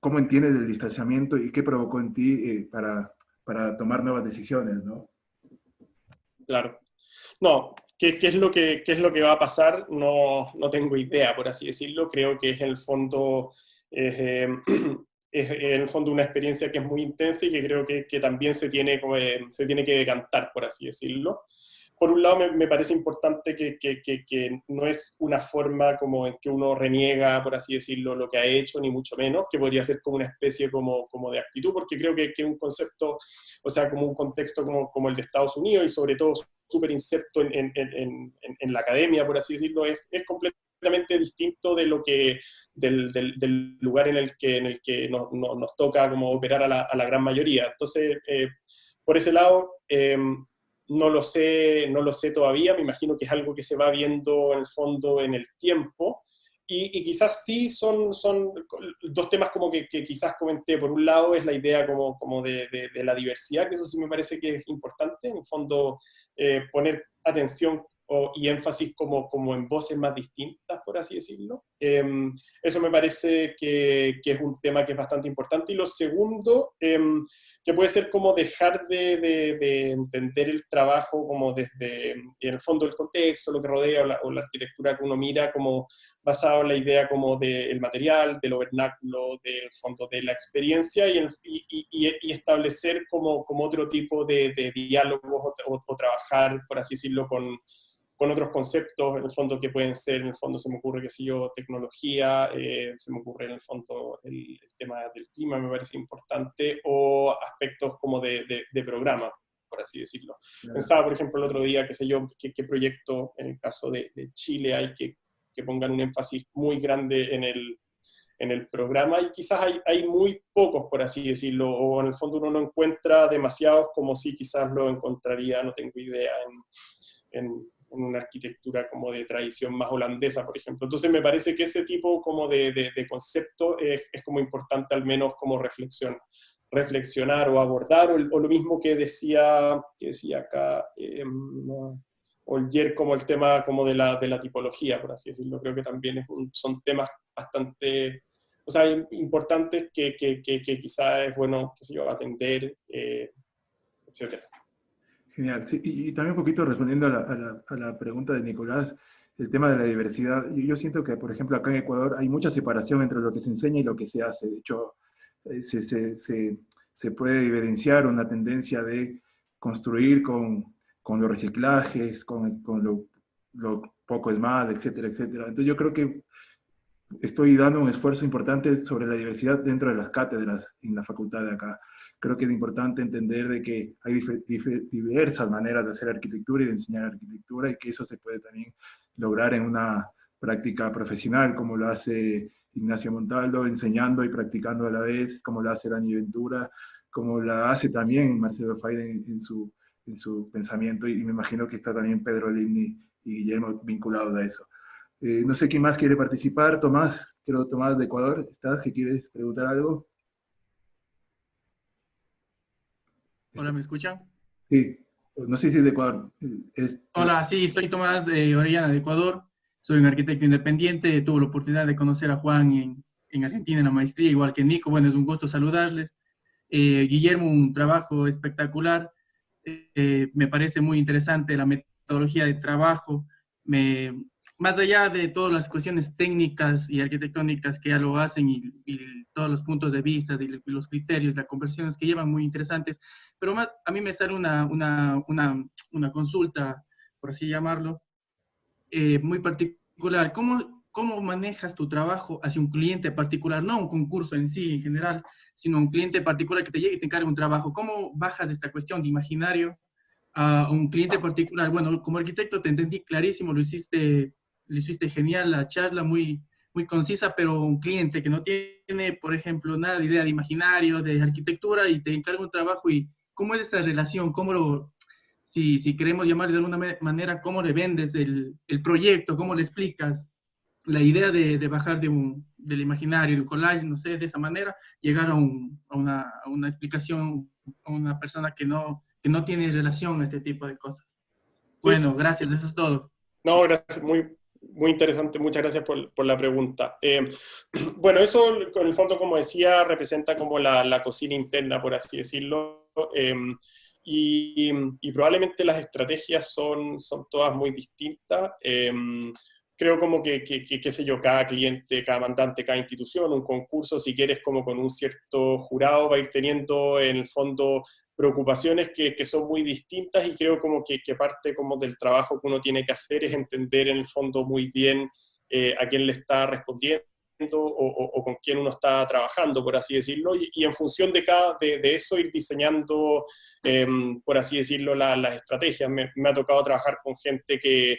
cómo entiendes el distanciamiento y qué provocó en ti para tomar nuevas decisiones, ¿no? Claro. No, ¿qué es lo que va a pasar? No tengo idea, por así decirlo. Creo que es en el fondo, es en el fondo una experiencia que es muy intensa y que creo que también se tiene que decantar, por así decirlo. Por un lado, me parece importante que no es una forma como en que uno reniega, por así decirlo, lo que ha hecho, ni mucho menos, que podría ser como una especie como de actitud, porque creo que un concepto, o sea, como un contexto como el de Estados Unidos, y sobre todo súper inserto en la academia, por así decirlo, es completamente distinto de del lugar en el que nos toca como operar a la gran mayoría. Entonces, por ese lado, no lo sé todavía, me imagino que es algo que se va viendo en el fondo en el tiempo, y quizás sí son dos temas como que quizás comenté. Por un lado es la idea como de la diversidad, que eso sí me parece que es importante, en el fondo poner atención y énfasis como en voces más distintas, por así decirlo. Eso me parece que es un tema que es bastante importante. Y lo segundo, que puede ser como dejar de entender el trabajo como desde, en el fondo, el contexto, lo que rodea, o la arquitectura que uno mira, como basado en la idea como del material, de lo vernáculo, del fondo de la experiencia, y establecer como otro tipo de diálogos, o trabajar, por así decirlo, con otros conceptos, en el fondo, que pueden ser, en el fondo se me ocurre, qué sé yo, tecnología, se me ocurre en el fondo el tema del clima, me parece importante, o aspectos como de programa, por así decirlo. Claro. Pensaba, por ejemplo, el otro día, qué sé yo, qué proyecto, en el caso de Chile, hay que pongan un énfasis muy grande en el programa, y quizás hay muy pocos, por así decirlo, o en el fondo uno no encuentra demasiados como si quizás lo encontraría, no tengo idea, en una arquitectura como de tradición más holandesa, por ejemplo. Entonces me parece que ese tipo como de concepto es como importante, al menos como reflexionar o abordar, o lo mismo que decía acá Olger, como el tema como de la tipología, por así decirlo. Creo que también son temas bastante, o sea, importantes que quizás es bueno, qué sé yo, atender, etcétera. Genial. Sí, y también un poquito respondiendo a la pregunta de Nicolás, el tema de la diversidad. Yo siento que, por ejemplo, acá en Ecuador hay mucha separación entre lo que se enseña y lo que se hace. De hecho, se puede evidenciar una tendencia de construir con los reciclajes, con lo poco es más, etcétera, etcétera. Entonces yo creo que estoy dando un esfuerzo importante sobre la diversidad dentro de las cátedras en la facultad de acá. Creo que es importante entender de que hay diversas maneras de hacer arquitectura y de enseñar arquitectura, y que eso se puede también lograr en una práctica profesional, como lo hace Ignacio Montaldo, enseñando y practicando a la vez, como lo hace Dani Ventura, como la hace también Marcelo Faide en su pensamiento, y me imagino que está también Pedro Limni y Guillermo vinculados a eso. No sé quién más quiere participar. Tomás, creo Tomás de Ecuador, ¿estás? ¿Que quieres preguntar algo? Hola, ¿me escuchan? Sí, no sé si es de Ecuador. Hola, sí, soy Tomás Orellana de Ecuador, soy un arquitecto independiente, tuve la oportunidad de conocer a Juan en Argentina en la maestría, igual que Nico. Bueno, es un gusto saludarles. Guillermo, un trabajo espectacular, me parece muy interesante la metodología de trabajo, más allá de todas las cuestiones técnicas y arquitectónicas que ya lo hacen, y todos los puntos de vista y los criterios, las conversiones que llevan, muy interesantes, pero más, a mí me sale una consulta, por así llamarlo, muy particular. ¿Cómo manejas tu trabajo hacia un cliente particular? No un concurso en sí, en general, sino un cliente particular que te llegue y te encargue un trabajo. ¿Cómo bajas esta cuestión de imaginario a un cliente particular? Bueno, como arquitecto te entendí clarísimo, lo hiciste genial, la charla muy, muy concisa, pero un cliente que no tiene, por ejemplo, nada de idea de imaginario, de arquitectura, y te encarga un trabajo, y ¿cómo es esa relación? Si queremos llamarle de alguna manera, ¿cómo le vendes el proyecto? ¿Cómo le explicas la idea de bajar del imaginario, del collage, no sé, de esa manera, llegar a una explicación a una persona que no tiene relación a este tipo de cosas? Bueno, gracias, eso es todo. No, gracias, muy interesante, muchas gracias por la pregunta. Bueno, eso con el fondo, como decía, representa como la cocina interna, por así decirlo, y probablemente las estrategias son todas muy distintas. Creo como que, qué sé yo, cada cliente, cada mandante, cada institución, un concurso, si quieres, como con un cierto jurado, va a ir teniendo en el fondo preocupaciones que son muy distintas, y creo como que parte como del trabajo que uno tiene que hacer es entender en el fondo muy bien a quién le está respondiendo o con quién uno está trabajando, por así decirlo, y en función de eso ir diseñando, por así decirlo, las estrategias. Me ha tocado trabajar con gente que en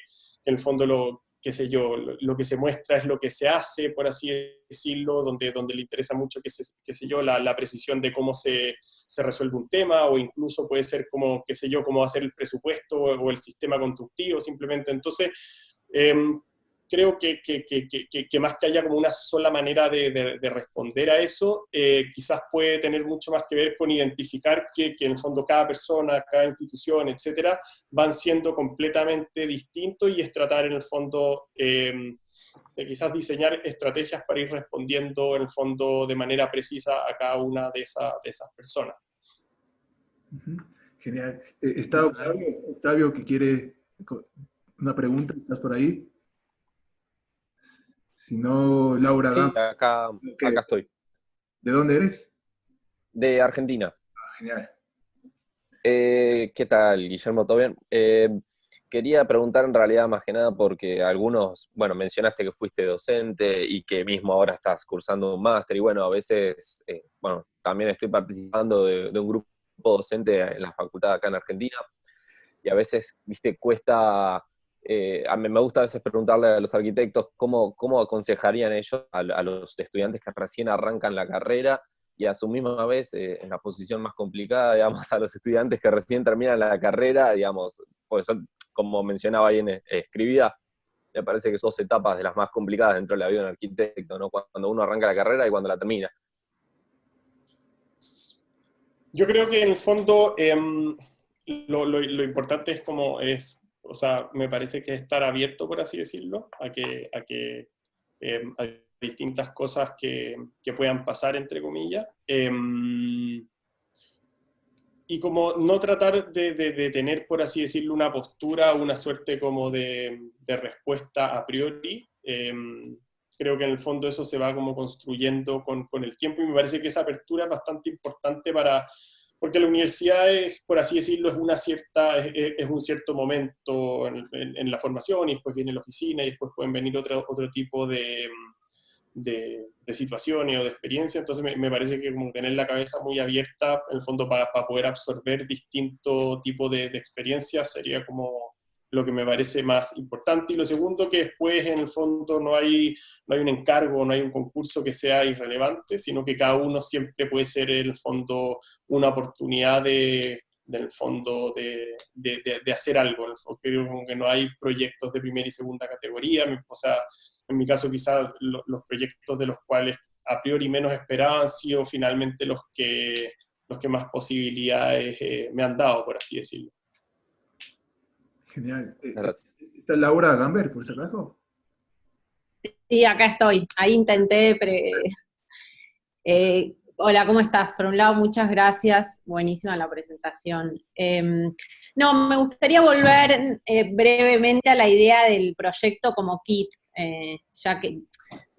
el fondo qué sé yo, lo que se muestra es lo que se hace, por así decirlo, donde le interesa mucho, qué sé yo, la precisión de cómo se resuelve un tema, o incluso puede ser como, qué sé yo, cómo hacer el presupuesto o el sistema constructivo, simplemente. Entonces, creo que más que haya como una sola manera de responder a eso, quizás puede tener mucho más que ver con identificar que en el fondo cada persona, cada institución, etcétera, van siendo completamente distintos, y es tratar en el fondo de quizás diseñar estrategias para ir respondiendo en el fondo de manera precisa a cada una de esas personas. Genial. ¿Está Octavio que quiere una pregunta? ¿Estás por ahí? Si no, Laura. Sí, acá estoy. ¿De dónde eres? De Argentina. Genial. ¿Qué tal, Guillermo? ¿Todo bien? Quería preguntar en realidad más que nada porque algunos, bueno, mencionaste que fuiste docente y que mismo ahora estás cursando un máster, y bueno, a veces, bueno, también estoy participando de un grupo docente en la facultad acá en Argentina, y a veces, viste, cuesta, a mí me gusta a veces preguntarle a los arquitectos cómo aconsejarían ellos a los estudiantes que recién arrancan la carrera, y a su misma vez, en la posición más complicada, digamos, a los estudiantes que recién terminan la carrera, digamos, pues como mencionaba ahí escribida, me parece que son 2 etapas de las más complicadas dentro de la vida de un arquitecto, ¿no? Cuando uno arranca la carrera y cuando la termina. Yo creo que en el fondo lo importante es o sea, me parece que estar abierto, por así decirlo, a distintas cosas que puedan pasar, entre comillas. Y como no tratar de tener, por así decirlo, una postura, una suerte como de respuesta a priori. Creo que en el fondo eso se va como construyendo con el tiempo, y me parece que esa apertura es bastante importante porque la universidad es, por así decirlo, es un cierto momento en la formación, y después viene la oficina, y después pueden venir otro tipo de situaciones o de experiencia. Entonces me parece que como tener la cabeza muy abierta, en el fondo, para poder absorber distinto tipo de experiencias, sería como lo que me parece más importante. Y lo segundo, que después en el fondo no hay un encargo, no hay un concurso que sea irrelevante, sino que cada uno siempre puede ser en el fondo una oportunidad del fondo de hacer algo. Creo que no hay proyectos de primera y segunda categoría. O sea, en mi caso quizás los proyectos de los cuales a priori menos esperaba han sido finalmente los que más posibilidades me han dado, por así decirlo. Genial. Gracias. ¿Está Laura Gamber, por si acaso? Sí, acá estoy. Ahí intenté. Hola, ¿cómo estás? Por un lado, muchas gracias. Buenísima la presentación. No, me gustaría volver brevemente a la idea del proyecto como kit, ya que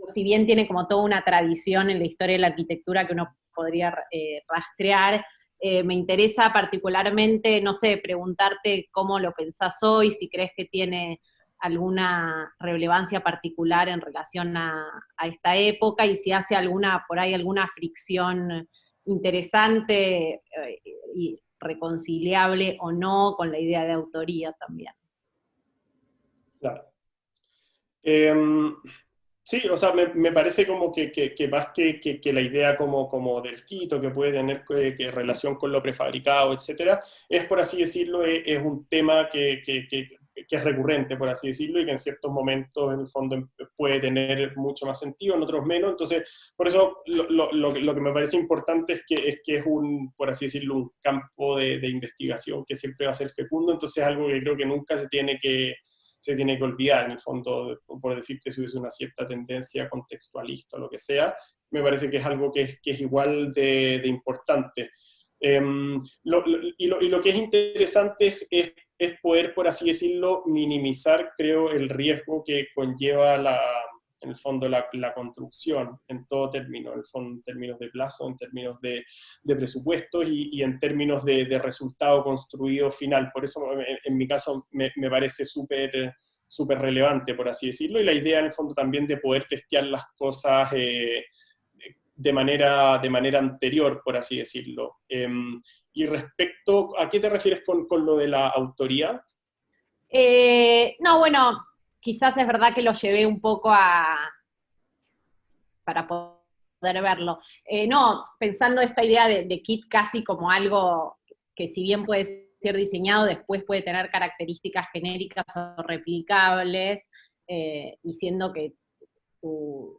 si bien tiene como toda una tradición en la historia de la arquitectura que uno podría rastrear, me interesa particularmente, no sé, preguntarte cómo lo pensás hoy, si crees que tiene alguna relevancia particular en relación a esta época, y si hace por ahí alguna fricción interesante y reconciliable o no con la idea de autoría también. Claro. Sí, o sea, me parece como que más que la idea como del Quito, que puede tener que relación con lo prefabricado, etcétera, es, por así decirlo, es un tema que es recurrente, por así decirlo, y que en ciertos momentos, en el fondo, puede tener mucho más sentido, en otros menos. Entonces, por eso lo que me parece importante es que es un, por así decirlo, un campo de investigación que siempre va a ser fecundo. Entonces, es algo que creo que nunca se tiene que olvidar, en el fondo, por decirte, si hubiese una cierta tendencia contextualista o lo que sea, me parece que es algo que es igual de importante. Y lo que es interesante es poder, por así decirlo, minimizar, creo, el riesgo que conlleva en el fondo la construcción, en todo término, en términos de plazo, en términos de presupuestos y en términos de resultado construido final. Por eso, en mi caso, me parece súper relevante, por así decirlo, y la idea, en el fondo, también de poder testear las cosas de manera anterior, por así decirlo. Y respecto, ¿a qué te refieres con lo de la autoría? No, bueno, quizás es verdad que lo llevé un poco para poder verlo. No, pensando esta idea de kit casi como algo que, si bien puede ser diseñado, después puede tener características genéricas o replicables, y siendo que tu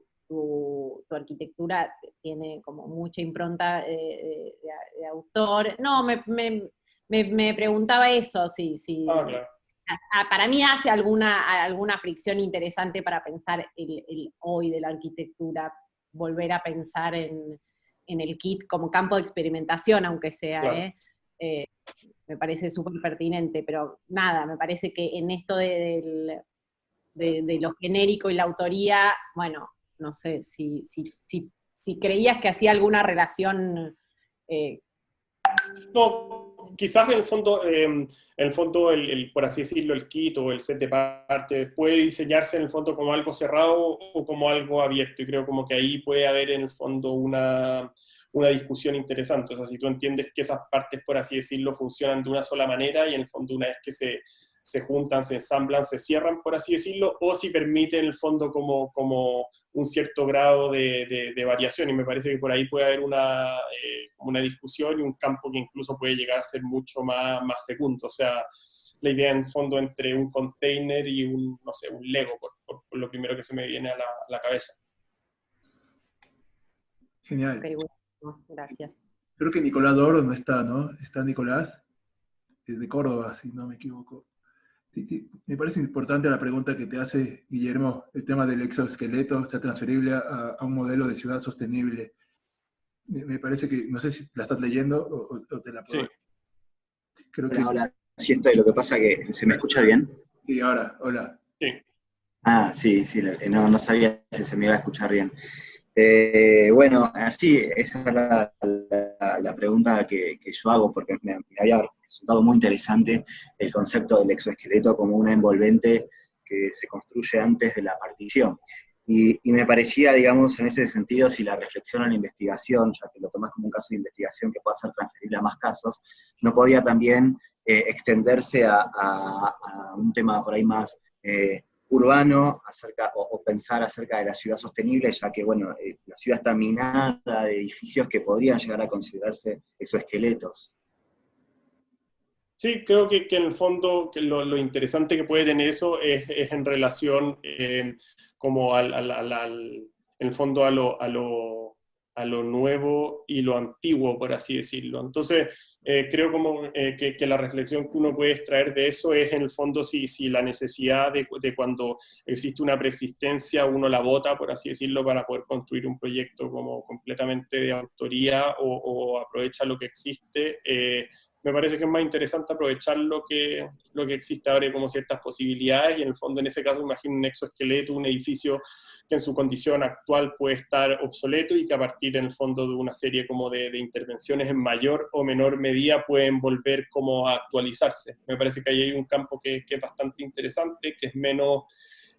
arquitectura tiene como mucha impronta de autor. No, me preguntaba eso, si Claro. para mí hace alguna fricción interesante para pensar el hoy de la arquitectura, volver a pensar en el kit como campo de experimentación, aunque sea, Claro. Me parece súper pertinente, pero nada, me parece que en esto de lo genérico y la autoría, bueno, no sé, si creías que hacía alguna relación. No, quizás en el fondo por así decirlo, el kit o el set de partes puede diseñarse en el fondo como algo cerrado o como algo abierto, y creo como que ahí puede haber en el fondo una discusión interesante. O sea, si tú entiendes que esas partes, por así decirlo, funcionan de una sola manera y en el fondo una vez que se juntan, se ensamblan, se cierran, por así decirlo, o si permite en el fondo como un cierto grado de variación, y me parece que por ahí puede haber una discusión y un campo que incluso puede llegar a ser mucho más fecundo. O sea, la idea en el fondo entre un container y no sé, un Lego, por lo primero que se me viene a la cabeza. Genial. Okay, bueno, gracias. Creo que Nicolás Doro no está, ¿no? Está Nicolás, es de Córdoba, si no me equivoco. Me parece importante la pregunta que te hace Guillermo, el tema del exoesqueleto, sea transferible a un modelo de ciudad sostenible. Me parece que, no sé si la estás leyendo o te la puedo. Sí. Creo hola, hola, sí estoy, lo que pasa que ¿se me escucha bien? Y ahora, hola. Sí. Ah, sí, no sabía si se me iba a escuchar bien. Bueno, así, esa es la pregunta que yo hago, porque me había resultado muy interesante el concepto del exoesqueleto como una envolvente que se construye antes de la partición. Y me parecía, digamos, en ese sentido, si la reflexión o la investigación, ya que lo tomás como un caso de investigación que pueda ser transferible a más casos, no podía también extenderse a un tema por ahí más urbano, o pensar acerca de la ciudad sostenible, ya que, bueno, la ciudad está minada de edificios que podrían llegar a considerarse exoesqueletos. Sí, creo que en el fondo que lo interesante que puede tener eso es en relación como en el fondo a lo nuevo y lo antiguo, por así decirlo. Entonces, creo como que la reflexión que uno puede extraer de eso es en el fondo si la necesidad de cuando existe una preexistencia, uno la bota, por así decirlo, para poder construir un proyecto como completamente de autoría o aprovecha lo que existe. Me parece que es más interesante aprovechar lo que existe ahora como ciertas posibilidades, y en el fondo en ese caso imagino un exoesqueleto, un edificio que en su condición actual puede estar obsoleto y que a partir en el fondo de una serie como de intervenciones en mayor o menor medida pueden volver como a actualizarse. Me parece que ahí hay un campo que es bastante interesante, que es menos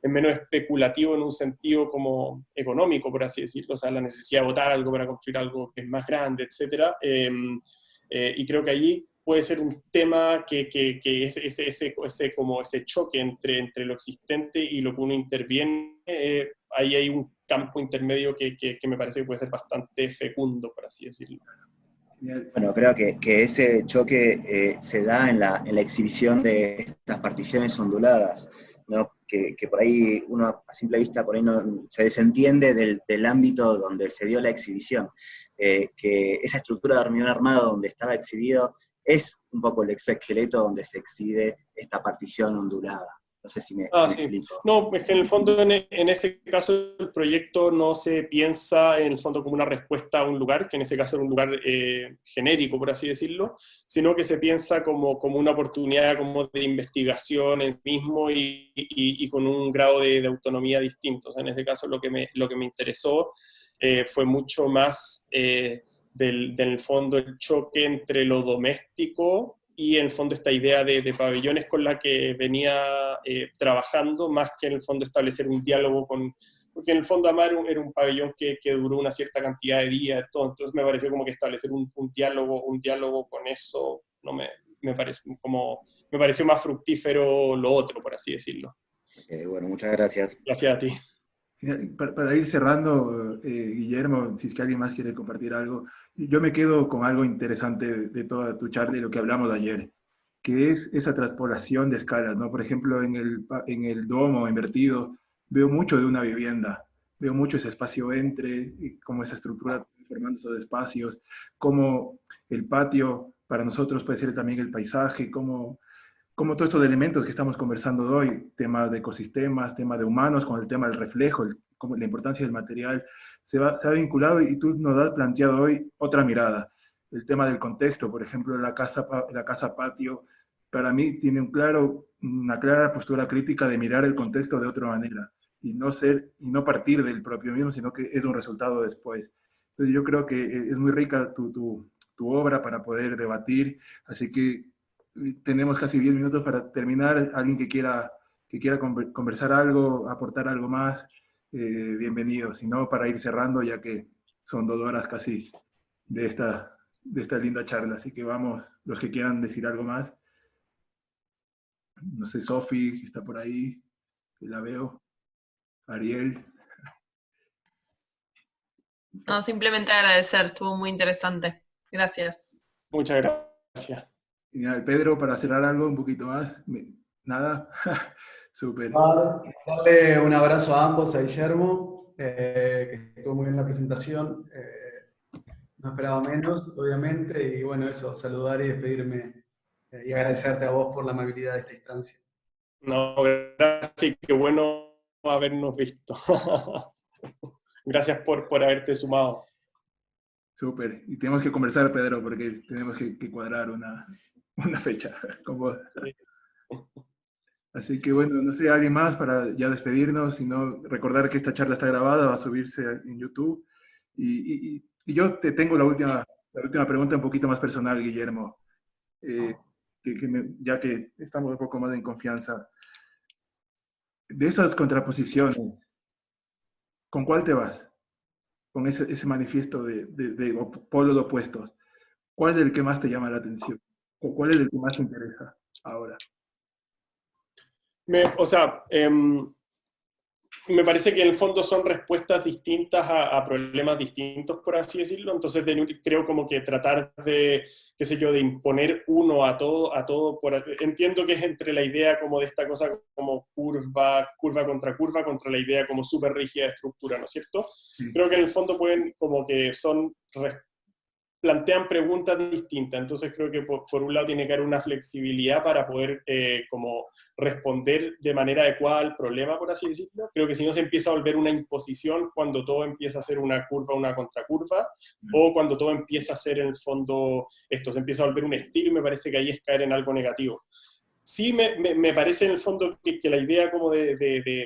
especulativo en un sentido como económico, por así decirlo, o sea, la necesidad de botar algo para construir algo que es más grande, etcétera. Y creo que allí puede ser un tema que es ese choque entre lo existente y lo que uno interviene, ahí hay un campo intermedio que me parece que puede ser bastante fecundo, por así decirlo. Bueno, creo que ese choque se da en la exhibición de estas particiones onduladas, ¿no? Que por ahí uno a simple vista por ahí no, se desentiende del ámbito donde se dio la exhibición. Que esa estructura de hormigón armado donde estaba exhibido es un poco el exoesqueleto donde se exhibe esta partición ondulada. No sé si me explico. No, es que en el fondo, en ese caso, el proyecto no se piensa en el fondo como una respuesta a un lugar, que en ese caso era un lugar genérico, por así decirlo, sino que se piensa como una oportunidad como de investigación en sí mismo y con un grado de autonomía distinto. O sea, en ese caso lo que me interesó fue mucho más del fondo el choque entre lo doméstico y en el fondo esta idea de pabellones con la que venía trabajando, más que en el fondo establecer un diálogo porque en el fondo Amar era un pabellón que duró una cierta cantidad de días, todo, entonces me pareció como que establecer un diálogo con eso me pareció más fructífero lo otro, por así decirlo. Bueno, muchas gracias. Gracias a ti. Para ir cerrando, Guillermo, si es que alguien más quiere compartir algo, yo me quedo con algo interesante de toda tu charla y lo que hablamos de ayer, que es esa transpolación de escalas, ¿no? Por ejemplo, en el domo invertido, veo mucho de una vivienda, veo mucho ese espacio entre, como esa estructura formando esos espacios, como el patio para nosotros puede ser también el paisaje, como todos estos elementos que estamos conversando hoy, tema de ecosistemas, tema de humanos, con el tema del reflejo, como la importancia del material, se ha vinculado y tú nos has planteado hoy otra mirada. El tema del contexto, por ejemplo, la casa patio, para mí tiene una clara postura crítica de mirar el contexto de otra manera y no partir del propio mismo, sino que es un resultado después. Entonces yo creo que es muy rica tu obra para poder debatir, así que tenemos casi 10 minutos para terminar. Alguien que quiera conversar algo, aportar algo más, bienvenido. Si no, para ir cerrando, ya que son 2 horas casi de esta linda charla. Así que vamos, los que quieran decir algo más. No sé, Sofi, que está por ahí, que la veo. Ariel. No, simplemente agradecer, estuvo muy interesante. Gracias. Muchas gracias. Genial. Pedro, para cerrar algo un poquito más. ¿Nada? Súper. Darle un abrazo a ambos, a Guillermo, que estuvo muy bien la presentación. No esperaba menos, obviamente, y bueno, eso, saludar y despedirme y agradecerte a vos por la amabilidad de esta instancia. No, gracias, qué bueno habernos visto. Gracias por haberte sumado. Súper. Y tenemos que conversar, Pedro, porque tenemos que cuadrar una fecha con vos. Sí. Así que bueno, no sé, alguien más para ya despedirnos, sino recordar que esta charla está grabada, va a subirse en YouTube. Y yo te tengo la última pregunta un poquito más personal, Guillermo, ya que estamos un poco más en confianza. De esas contraposiciones, ¿con cuál te vas? Con ese manifiesto de polos opuestos. ¿Cuál es el que más te llama la atención? ¿O cuál es el que más te interesa ahora? Me parece que en el fondo son respuestas distintas a problemas distintos, por así decirlo. Entonces creo como que tratar de, qué sé yo, de imponer uno a todo entiendo que es entre la idea como de esta cosa como curva contra la idea como súper rígida de estructura, ¿no es cierto? Sí. Creo que en el fondo pueden como que plantean preguntas distintas, entonces creo que por un lado tiene que haber una flexibilidad para poder como responder de manera adecuada al problema, por así decirlo. Creo que si no se empieza a volver una imposición cuando todo empieza a ser una curva, una contracurva, o cuando todo empieza a ser en el fondo esto, se empieza a volver un estilo y me parece que ahí es caer en algo negativo. Sí me parece en el fondo que la idea como de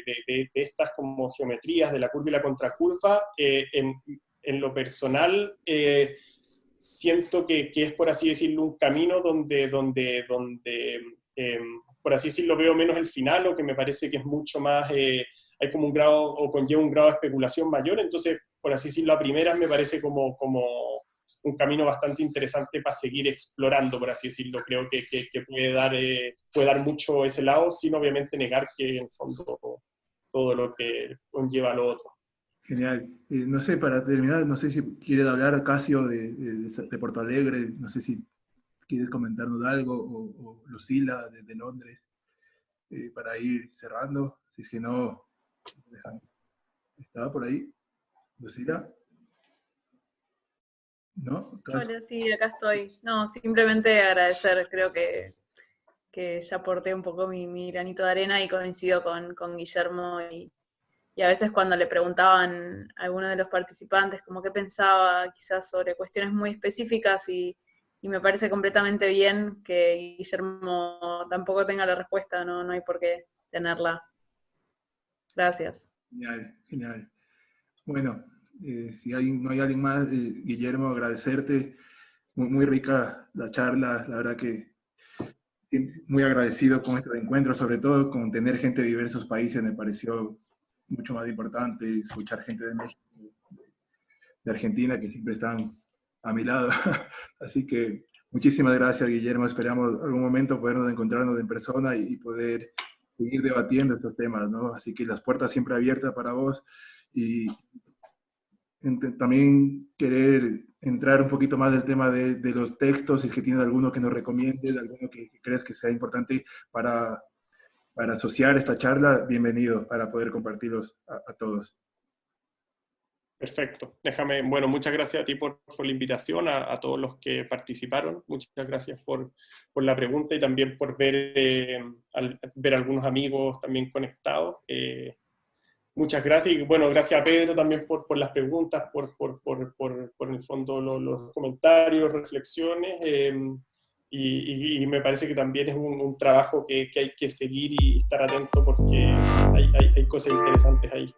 estas como geometrías de la curva y la contracurva, en lo personal, siento que es, por así decirlo, un camino donde por así decirlo, veo menos el final, o que me parece que es mucho más, hay como un grado, o conlleva un grado de especulación mayor, entonces, por así decirlo, a primeras me parece como un camino bastante interesante para seguir explorando, por así decirlo. Creo que puede dar mucho ese lado, sin obviamente negar que en el fondo todo lo que conlleva lo otro. Genial. No sé, para terminar, no sé si quieres hablar, Casio, de Porto Alegre, no sé si quieres comentarnos algo, o Lucila, desde Londres, para ir cerrando, si es que no, ¿estaba por ahí? Lucila. ¿No? Hola, sí, acá estoy. No, simplemente agradecer, creo que ya aporté un poco mi granito de arena y coincido con Guillermo y a veces cuando le preguntaban a alguno de los participantes como qué pensaba quizás sobre cuestiones muy específicas y me parece completamente bien que Guillermo tampoco tenga la respuesta, no hay por qué tenerla. Gracias. Genial, genial. Bueno, si no hay alguien más, Guillermo, agradecerte. Muy rica la charla, la verdad que muy agradecido con este encuentro, sobre todo con tener gente de diversos países, me pareció mucho más importante, escuchar gente de México, de Argentina, que siempre están a mi lado. Así que muchísimas gracias, Guillermo. Esperamos algún momento podernos encontrarnos en persona y poder seguir debatiendo estos temas, ¿no? Así que las puertas siempre abiertas para vos, y también querer entrar un poquito más del tema de los textos, si es que tienes alguno que nos recomiendes, alguno que crees que sea importante para asociar esta charla, bienvenido, para poder compartirlos a todos. Perfecto. Bueno, muchas gracias a ti por la invitación, a todos los que participaron. Muchas gracias por la pregunta y también por ver algunos amigos también conectados. Muchas gracias, y bueno, gracias a Pedro también por las preguntas, por en el fondo los comentarios, reflexiones, y me parece que también es un trabajo que hay que seguir y estar atento porque hay cosas interesantes ahí.